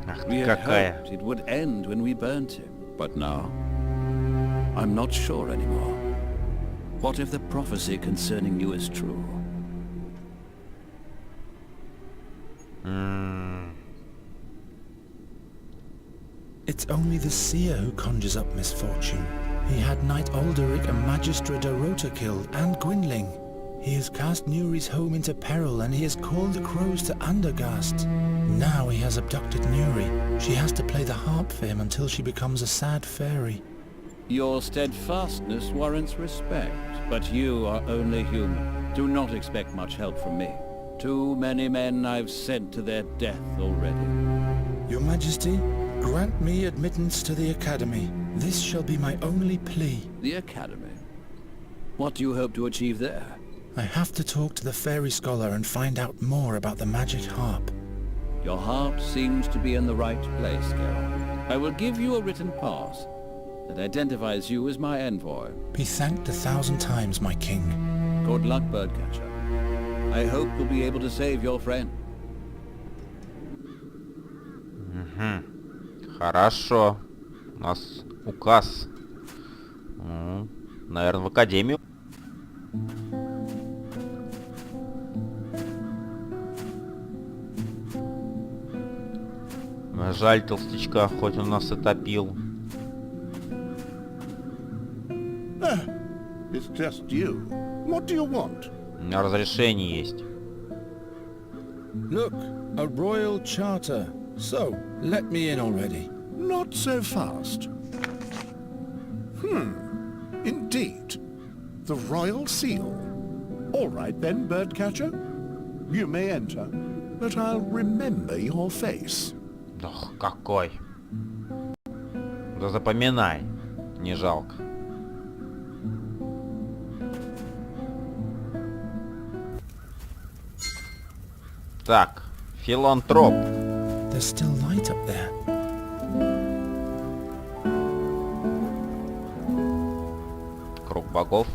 Ах We ты had какая. hoped it would end when we burnt him, but now I'm not sure anymore. What if the prophecy concerning you is true? It's only the seer who conjures up misfortune. He had Knight Alderic and Magistra Dorota killed, and Gwynling. He has cast Nuri's home into peril, and he has called the crows to Andergast. Now he has abducted Nuri. She has to play the harp for him until she becomes a sad fairy. Your steadfastness warrants respect, but you are only human. Do not expect much help from me. Too many men I've sent to their death already. Your Majesty, grant me admittance to the Academy. This shall be my only plea. The Academy? What do you hope to achieve there? I have to talk to the fairy scholar and find out more about the magic harp. Your heart seems to be in the right place, Geralt. I will give you a written pass that identifies you as my envoy. Be thanked 1,000 times, my king. Good luck, birdcatcher. I hope you'll be able to save your friend. Хорошо. У нас указ. Наверное, в академию. Жаль толстячка, хоть он нас и топил. It's just you. What do you want? У меня разрешение есть. Look, a royal charter. So, let me in already. Not so fast. Indeed. The royal seal. All right then, birdcatcher. You may enter, but I'll remember your face. Ох, какой. Да запоминай. Не жалко. Так, филантроп. There's still light up there. Круг богов.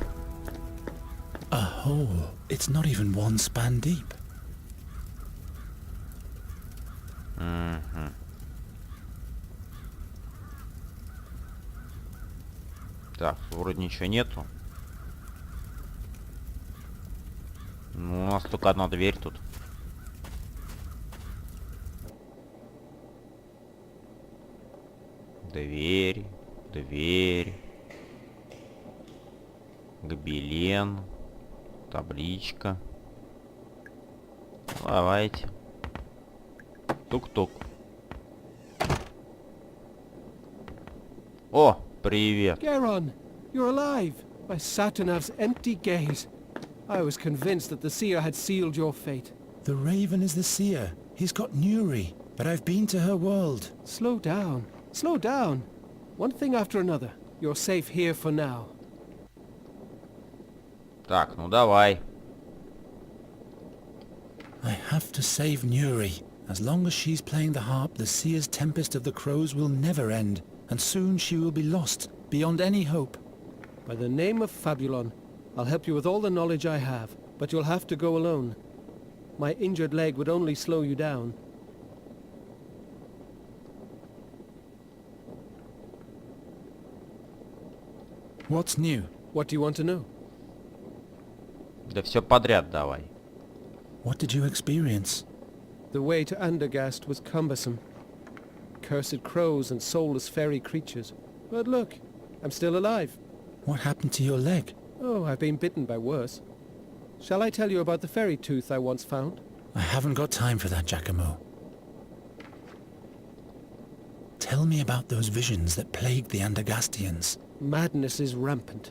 A hole. It's not even 1 span deep. Так, вроде ничего нету. Ну, у нас только одна дверь тут. Дверь. Дверь. Гобелен. Табличка. Давайте. Тук-тук. О, привет. Geron, you're alive. By Satinav's empty gaze. I was convinced that the seer had sealed your fate. The Raven is the seer. He's got Nuri, but I've been to her world. Slow down. Slow down. One thing after another. You're safe here for now. Так, ну давай. I have to save Nuri. As long as she's playing the harp, the seer's tempest of the crows will never end, and soon she will be lost, beyond any hope. By the name of Fabulon, I'll help you with all the knowledge I have, but you'll have to go alone. My injured leg would only slow you down. What's new? What do you want to know? Да все подряд давай. What did you experience? The way to Andergast was cumbersome. Cursed crows and soulless fairy creatures. But look, I'm still alive. What happened to your leg? Oh, I've been bitten by worse. Shall I tell you about the fairy tooth I once found? I haven't got time for that, Giacomo. Tell me about those visions that plagued the Andergastians. Madness is rampant.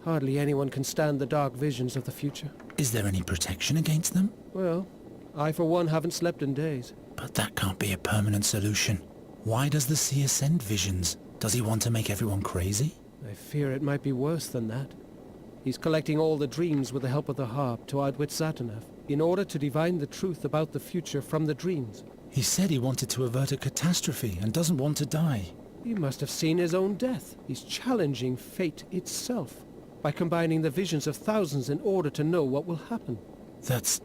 Hardly anyone can stand the dark visions of the future. Is there any protection against them? Well, I for one haven't slept in days. But that can't be a permanent solution. Why does the seer send visions? Does he want to make everyone crazy? I fear it might be worse than that. He's collecting all the dreams with the help of the harp to outwit Satinav, in order to divine the truth about the future from the dreams. He said he wanted to avert a catastrophe and doesn't want to die. He must have seen his own death. He's challenging fate itself by combining the visions of thousands in order to know what will happen. That's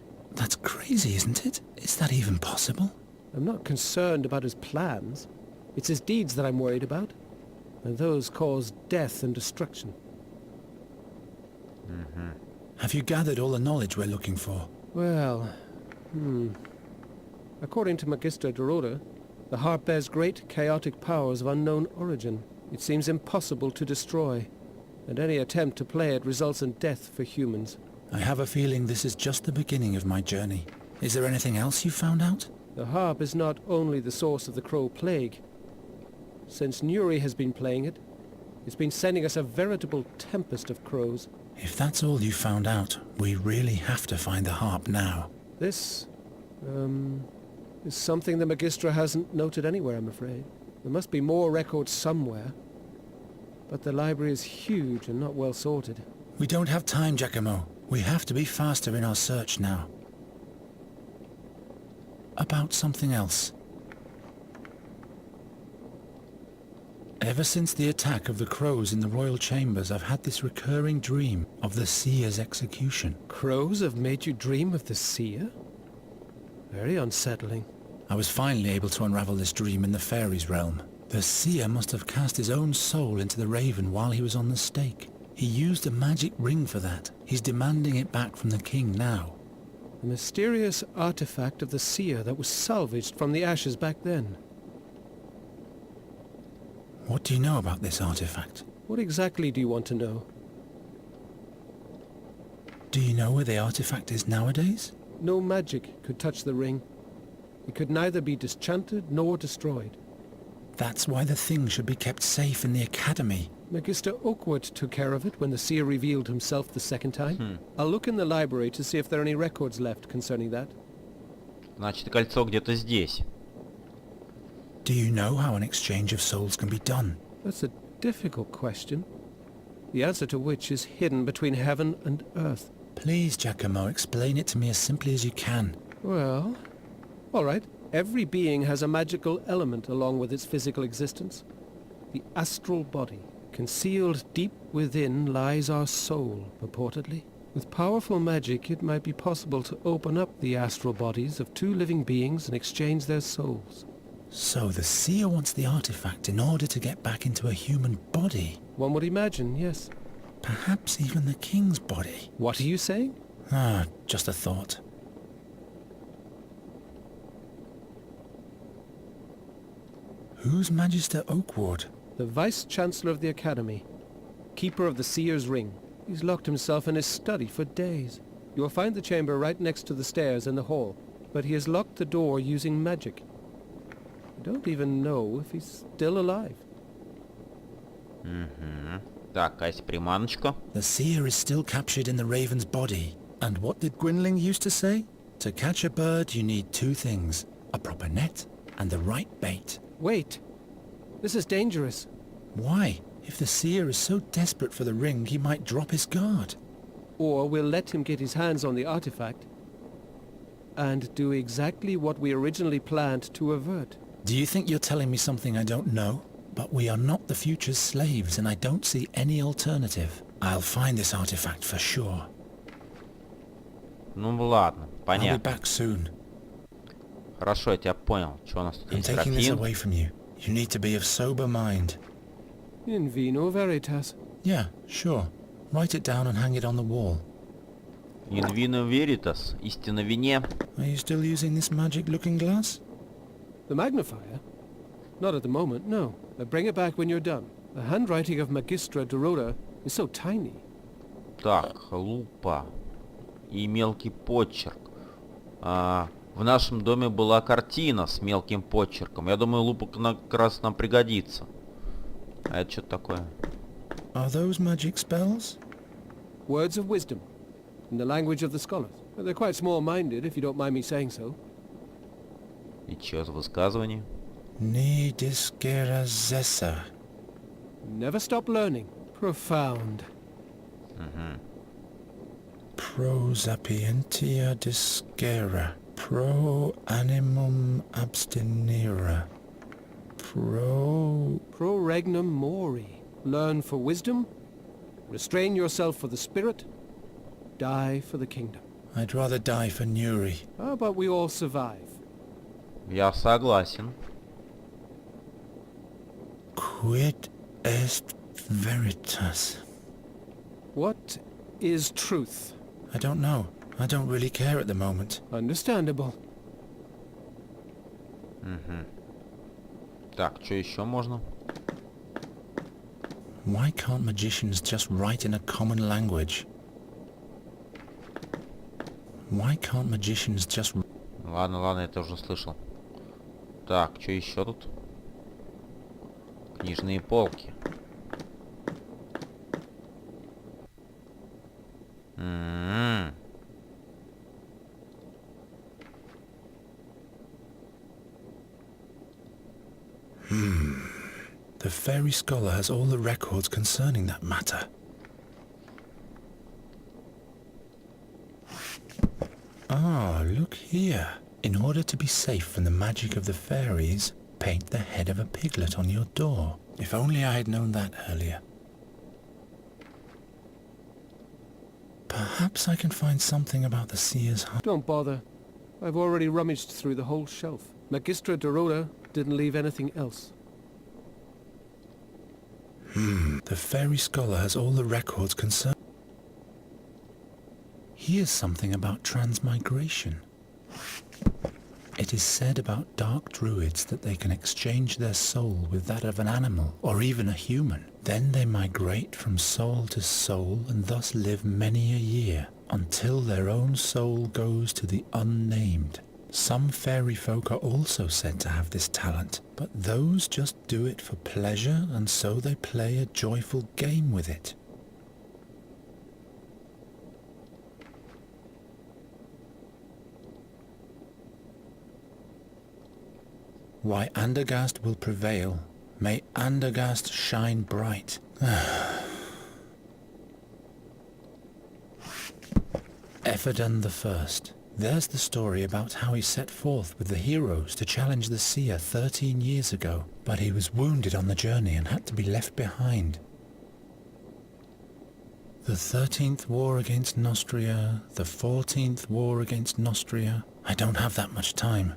crazy, isn't it? Is that even possible? I'm not concerned about his plans. It's his deeds that I'm worried about. And those cause death and destruction. Have you gathered all the knowledge we're looking for? Well, According to Magister Dorota, the harp bears great chaotic powers of unknown origin. It seems impossible to destroy, and any attempt to play it results in death for humans. I have a feeling this is just the beginning of my journey. Is there anything else you found out? The harp is not only the source of the Crow Plague. Since Nuri has been playing it, it's been sending us a veritable tempest of crows. If that's all you found out, we really have to find the harp now. This, is something the Magistra hasn't noted anywhere, I'm afraid. There must be more records somewhere. But the library is huge and not well sorted. We don't have time, Giacomo. We have to be faster in our search now. About something else. Ever since the attack of the crows in the royal chambers, I've had this recurring dream of the seer's execution. Crows have made you dream of the seer? Very unsettling. I was finally able to unravel this dream in the fairies' realm. The seer must have cast his own soul into the raven while he was on the stake. He used a magic ring for that. He's demanding it back from the king now. A mysterious artifact of the seer that was salvaged from the ashes back then. What do you know about this artifact? What exactly do you want to know? Do you know where the artifact is nowadays? No magic could touch the ring. It could neither be disenchanted nor destroyed. That's why the thing should be kept safe in the academy. Magister Oakwood took care of it when the seer revealed himself the second time. I'll look in the library to see if there are any records left concerning that. Значит, кольцо где-то здесь. Do you know how an exchange of souls can be done? That's a difficult question, the answer to which is hidden between heaven and earth. Please, Giacomo, explain it to me as simply as you can. Well, all right. Every being has a magical element along with its physical existence. The astral body. Concealed deep within lies our soul, purportedly. With powerful magic, it might be possible to open up the astral bodies of two living beings and exchange their souls. So the seer wants the artifact in order to get back into a human body? One would imagine, yes. Perhaps even the king's body. What are you saying? Just a thought. Who's Magister Oakwood? The Vice-Chancellor of the Academy. Keeper of the Seer's Ring. He's locked himself in his study for days. You'll find the chamber right next to the stairs in the hall, but he has locked the door using magic. I don't even know if he's still alive. Так, а если приманочка? The seer is still captured in the raven's body. And what did Gwynling used to say? To catch a bird, you need two things. A proper net and the right bait. Wait! This is dangerous. Why? If the seer is so desperate for the ring, he might drop his guard. Or we'll let him get his hands on the artifact and do exactly what we originally planned to avert. Do you think you're telling me something I don't know? But we are not the future's slaves, and I don't see any alternative. I'll find this artifact for sure. Ну ладно, I'll be понятно. back soon. Хорошо, я тебя понял. Что у нас тут I'm есть? taking this Графин. away from you. You need to be of sober mind. In vino veritas. Yeah, sure. Write it down and hang it on the wall. In vino veritas. Истина в вине. Are you still using this magic looking glass? The magnifier? Not at the moment, no. Bring it back when you're done. The handwriting of Magistra Dorota is so tiny. Так, лупа. И мелкий почерк. В нашем доме была картина с мелким почерком. Я думаю, лупа как раз нам пригодится. А это что такое? Are those magic spells? Words of wisdom, in the language of the scholars. They're quite small-minded, if you don't mind me saying so. И что за высказывание? Ni discera zessa. Never stop learning. Profound. Pro sapientia discera. Pro animum abstinera. Pro Proregnum mori. Learn for wisdom. Restrain yourself for the spirit. Die for the kingdom. I'd rather die for Nuri. How about we all survive? Я согласен. Quid est veritas? What is truth? I don't know. I don't really care at the moment. Understandable. Так, что еще можно? Why can't magicians just write in a common language? Why can't magicians just... Ладно, ладно, я это уже слышал. Так, что еще тут? Книжные полки. The fairy scholar has all the records concerning that matter. Ah, look here. In order to be safe from the magic of the fairies, paint the head of a piglet on your door. If only I had known that earlier. Perhaps I can find something about the seer's heart. Don't bother. I've already rummaged through the whole shelf. Magistra Dorota didn't leave anything else. The fairy scholar has all the records concerning... Here's something about transmigration. It is said about dark druids that they can exchange their soul with that of an animal, or even a human. Then they migrate from soul to soul and thus live many a year, until their own soul goes to the unnamed. Some fairy folk are also said to have this talent, but those just do it for pleasure, and so they play a joyful game with it. Why Andergast will prevail. May Andergast shine bright. Ephedan the First. There's the story about how he set forth with the heroes to challenge the seer 13 years ago, but he was wounded on the journey and had to be left behind. The 13th war against Nostria, the 14th war against Nostria. I don't have that much time.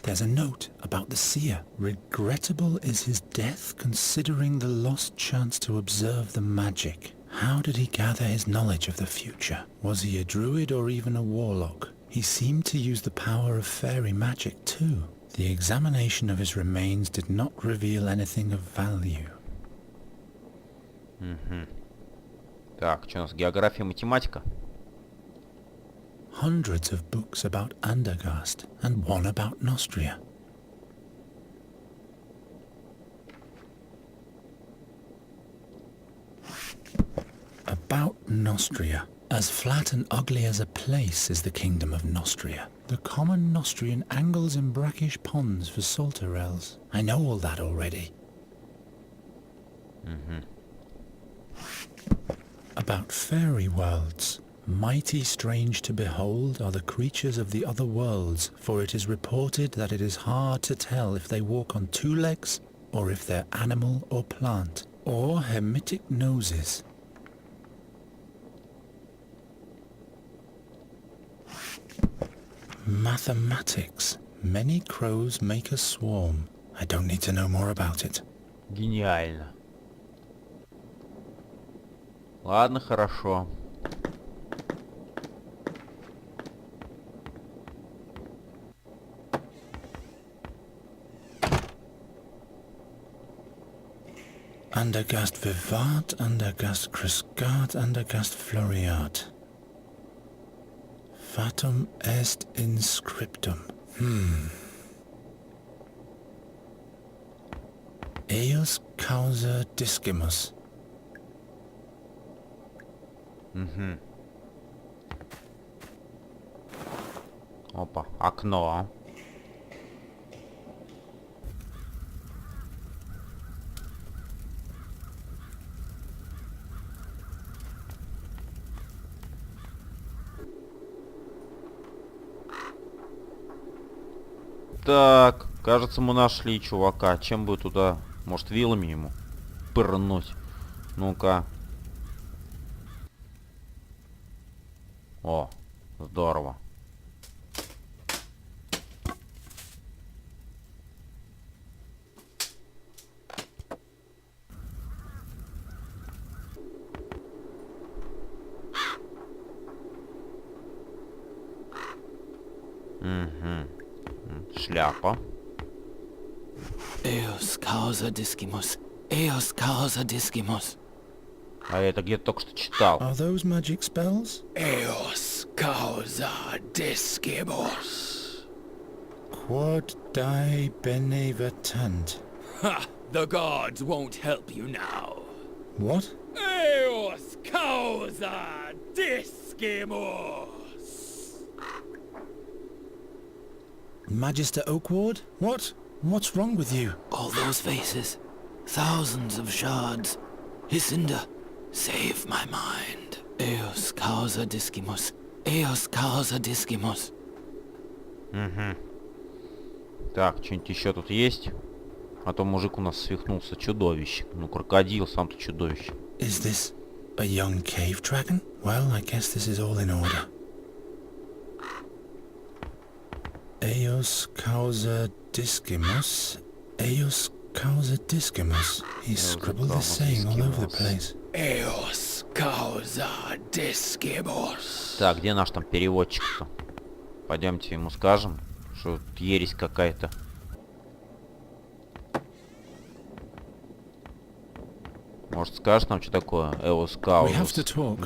There's a note about the seer. Regrettable is his death, considering the lost chance to observe the magic. How did he gather his knowledge of the future? Was he a druid or even a warlock? He seemed to use the power of fairy magic too. The examination of his remains did not reveal anything of value. Так, что у нас? География, математика. Hundreds of books about Andergast and one about Nostria. About Nostria. As flat and ugly as a place is the kingdom of Nostria. The common Nostrian angles in brackish ponds for salterels. I know all that already. About fairy worlds. Mighty strange to behold are the creatures of the other worlds, for it is reported that it is hard to tell if they walk on two legs, or if they're animal or plant, or Hemitic noses. Mathematics. Many crows make a swarm. I don't need to know more about it. Гениально. Ладно, хорошо. Andergast vivat, Andergast crescat, Andergast floriat. Fatum est inscriptum. Eius causa discimus. Опа, окно. Так, кажется, мы нашли чувака. Чем бы туда, может, вилами ему пырнуть? Ну-ка. О, здорово. Шляпа. Eos causa discimus. Eos causa discimus. А я это где-то только что читал. Are those magic spells? Eos causa discimus. Quod die benevetant. Ha! The gods won't help you now. What? Eos causa discimus. Magister Oakward? What? What's wrong with you? All those faces. Thousands of shards. Hycinda, save my mind. Eos causa discimus. Eos causa discimus. Так, что-нибудь еще тут есть? А то мужик у нас свихнулся. Чудовище. Ну, крокодил, сам-то чудовище. Is this a young cave dragon? Well, I guess this is all in order. Eos causa discimus. Eos causa discimus. He scribbled this saying all over the place. Eos causa discimus. Так, где наш там переводчик-то? Пойдемте ему скажем, что тут ересь какая-то. Может, скажешь нам, что такое? Eos causa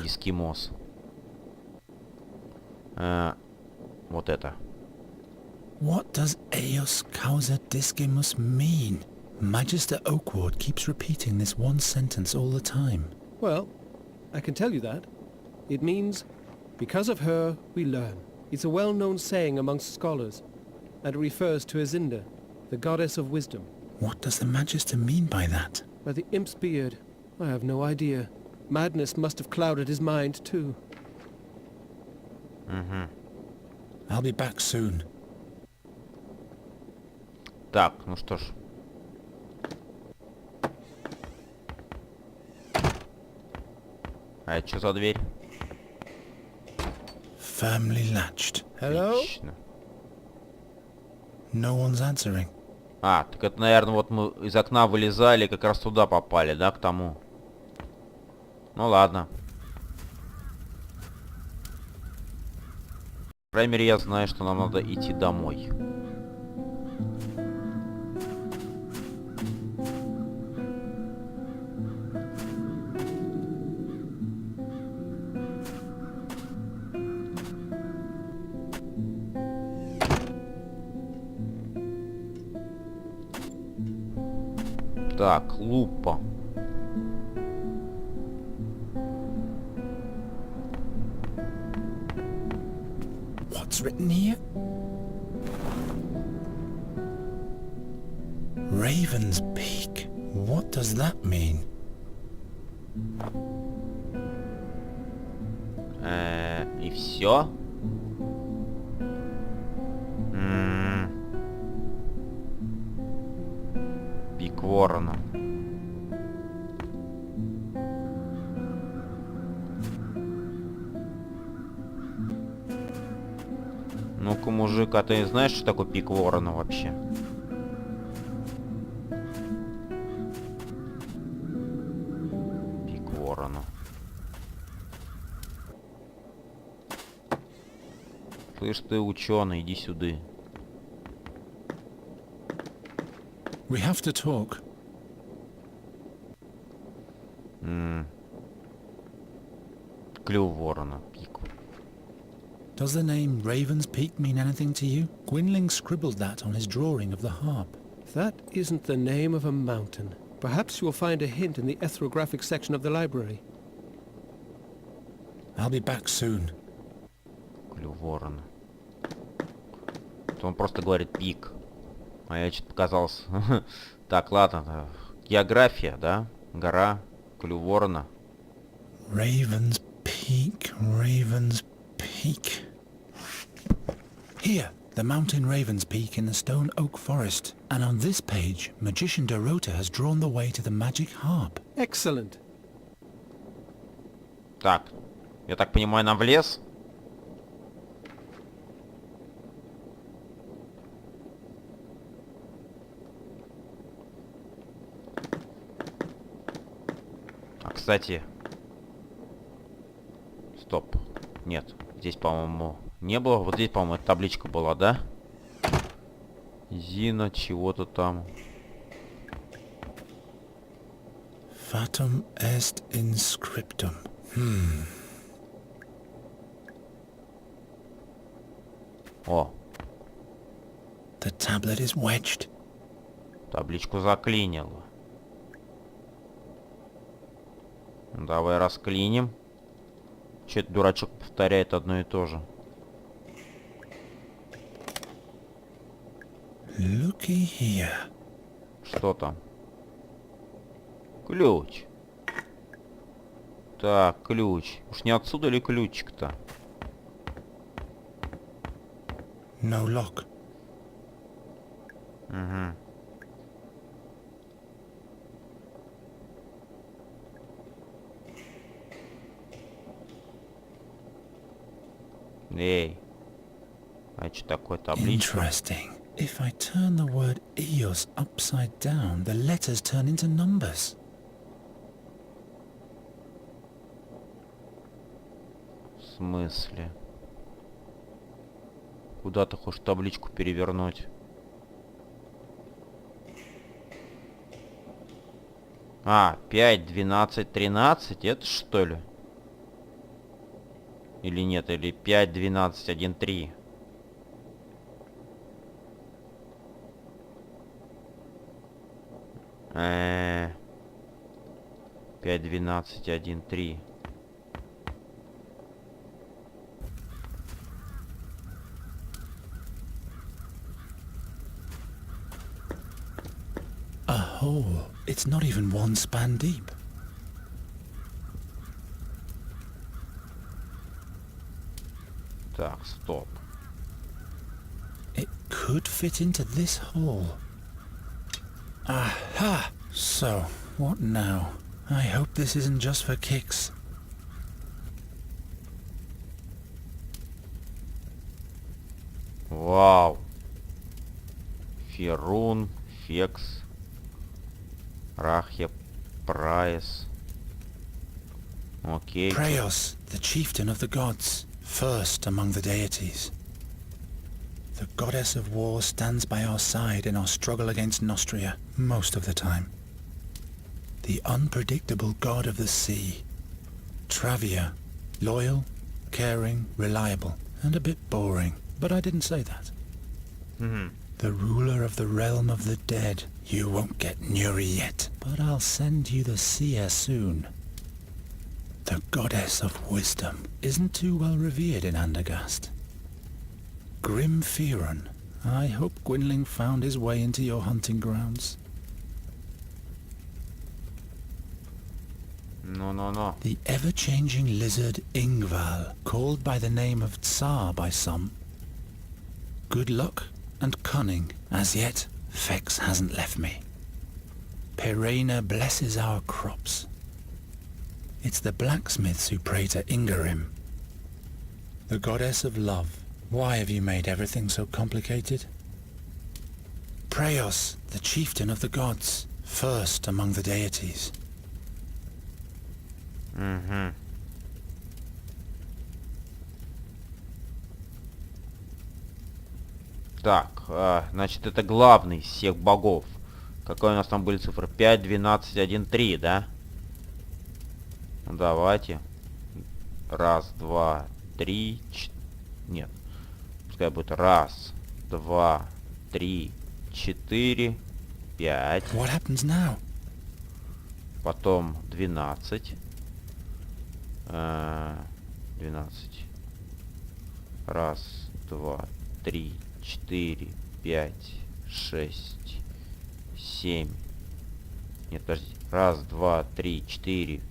discimus. Вот это. What does Eos causa discimus mean? Magister Oakward keeps repeating this one sentence all the time. Well, I can tell you that. It means, because of her, we learn. It's a well-known saying amongst scholars, and it refers to Hycinda, the goddess of wisdom. What does the Magister mean by that? By the imp's beard, I have no idea. Madness must have clouded his mind, too. I'll be back soon. Так, ну что ж. А это что за дверь? Firmly latched. Hello? Отлично. No one's answering. А, так это, наверное, вот мы из окна вылезали, как раз туда попали, да, к тому. Ну ладно. По крайней мере, я знаю, что нам надо идти домой. Так, лупа. What's written here? Raven's Peak. What does that mean? И все? Пик ворона. Ну-ка, мужик, а ты знаешь, что такое пик ворона вообще? Пик ворона. Слышь ты, ученый, иди сюда. We have to talk. Клюв ворона, пик. Does the name Raven's Peak mean anything to you? Gwynling scribbled that on his drawing of the harp. That isn't the name of a mountain. Perhaps you'll find a hint in the ethnographic section of the library. I'll be back soon. Клюв ворона. Он просто говорит пик. А я что-то показался. Так, ладно. География, да? Гора, клюв ворона. Raven's Peak, Raven's Peak. Here, the mountain Raven's Peak in the stone oak forest. And on this page, Magician Dorota has drawn the way to the magic harp. Excellent. Так, я так понимаю, нам в лес? А, кстати... Стоп. Нет, здесь, по-моему, не было. Вот здесь, по-моему, эта табличка была, да? Зина, чего-то там. Fatum est inscriptum. О, The tablet is wedged. табличку заклинило. Давай расклиним. Че этот дурачок повторяет одно и то же? Looky here. Что там? Ключ. Так, ключ. Уж не отсюда ли ключик-то? No lock. Угу. Эй. А что такое табличка? Interesting. If I turn the word Eos upside down, the letters turn into numbers. В смысле? Куда ты хочешь табличку перевернуть? А, 5, 12, 13? Это что ли? Или нет? Или 5, 12, 1, 3? Пять, 12, 1, 3. A hole. It's not even one span deep. Так, стоп. It could fit into this hole. Aha! So, what now? I hope this isn't just for kicks. Вау. Ферун, Фекс, Рахья, Прайс. Окей. Preos, the chieftain of the gods, first among the deities. The goddess of war stands by our side in our struggle against Nostria, most of the time. The unpredictable god of the sea. Travia, loyal, caring, reliable, and a bit boring, but I didn't say that. The ruler of the realm of the dead, You won't get Nuri yet, but I'll send you the seer soon. The goddess of wisdom isn't too well revered in Andergast. Grim Fearon, I hope Gwynling found his way into your hunting grounds. No. The ever-changing lizard Ingval, called by the name of Tsar by some. Good luck and cunning. As yet, Fex hasn't left me. Perena blesses our crops. It's the blacksmiths who pray to Ingarim. The goddess of love. Why have you made everything so complicated? Preos, the chieftain of the gods, first among the deities. Так, значит, это главный из всех богов. Какой у нас там были цифры? 5, 12, 1, 3, да? Ну, давайте. Раз, два, три, нет. Пускай будет раз, два, три, 4, 5. What happens now? Потом 12. 12. Раз, два, три, 4, 5, 6, 7. Нет, подождите. Раз, два, три, 4,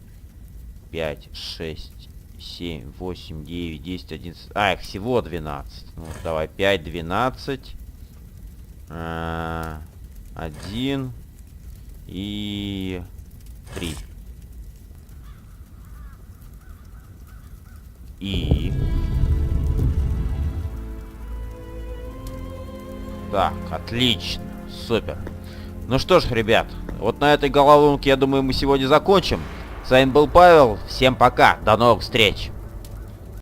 5, 6, 7, 8, 9, 10, 11. А, их всего 12. Ну, давай, 5, 12. 1 и 3. И... Так, отлично. Супер. Ну что ж, ребят, вот на этой головоломке, я думаю, мы сегодня закончим. С вами был Павел. Всем пока. До новых встреч.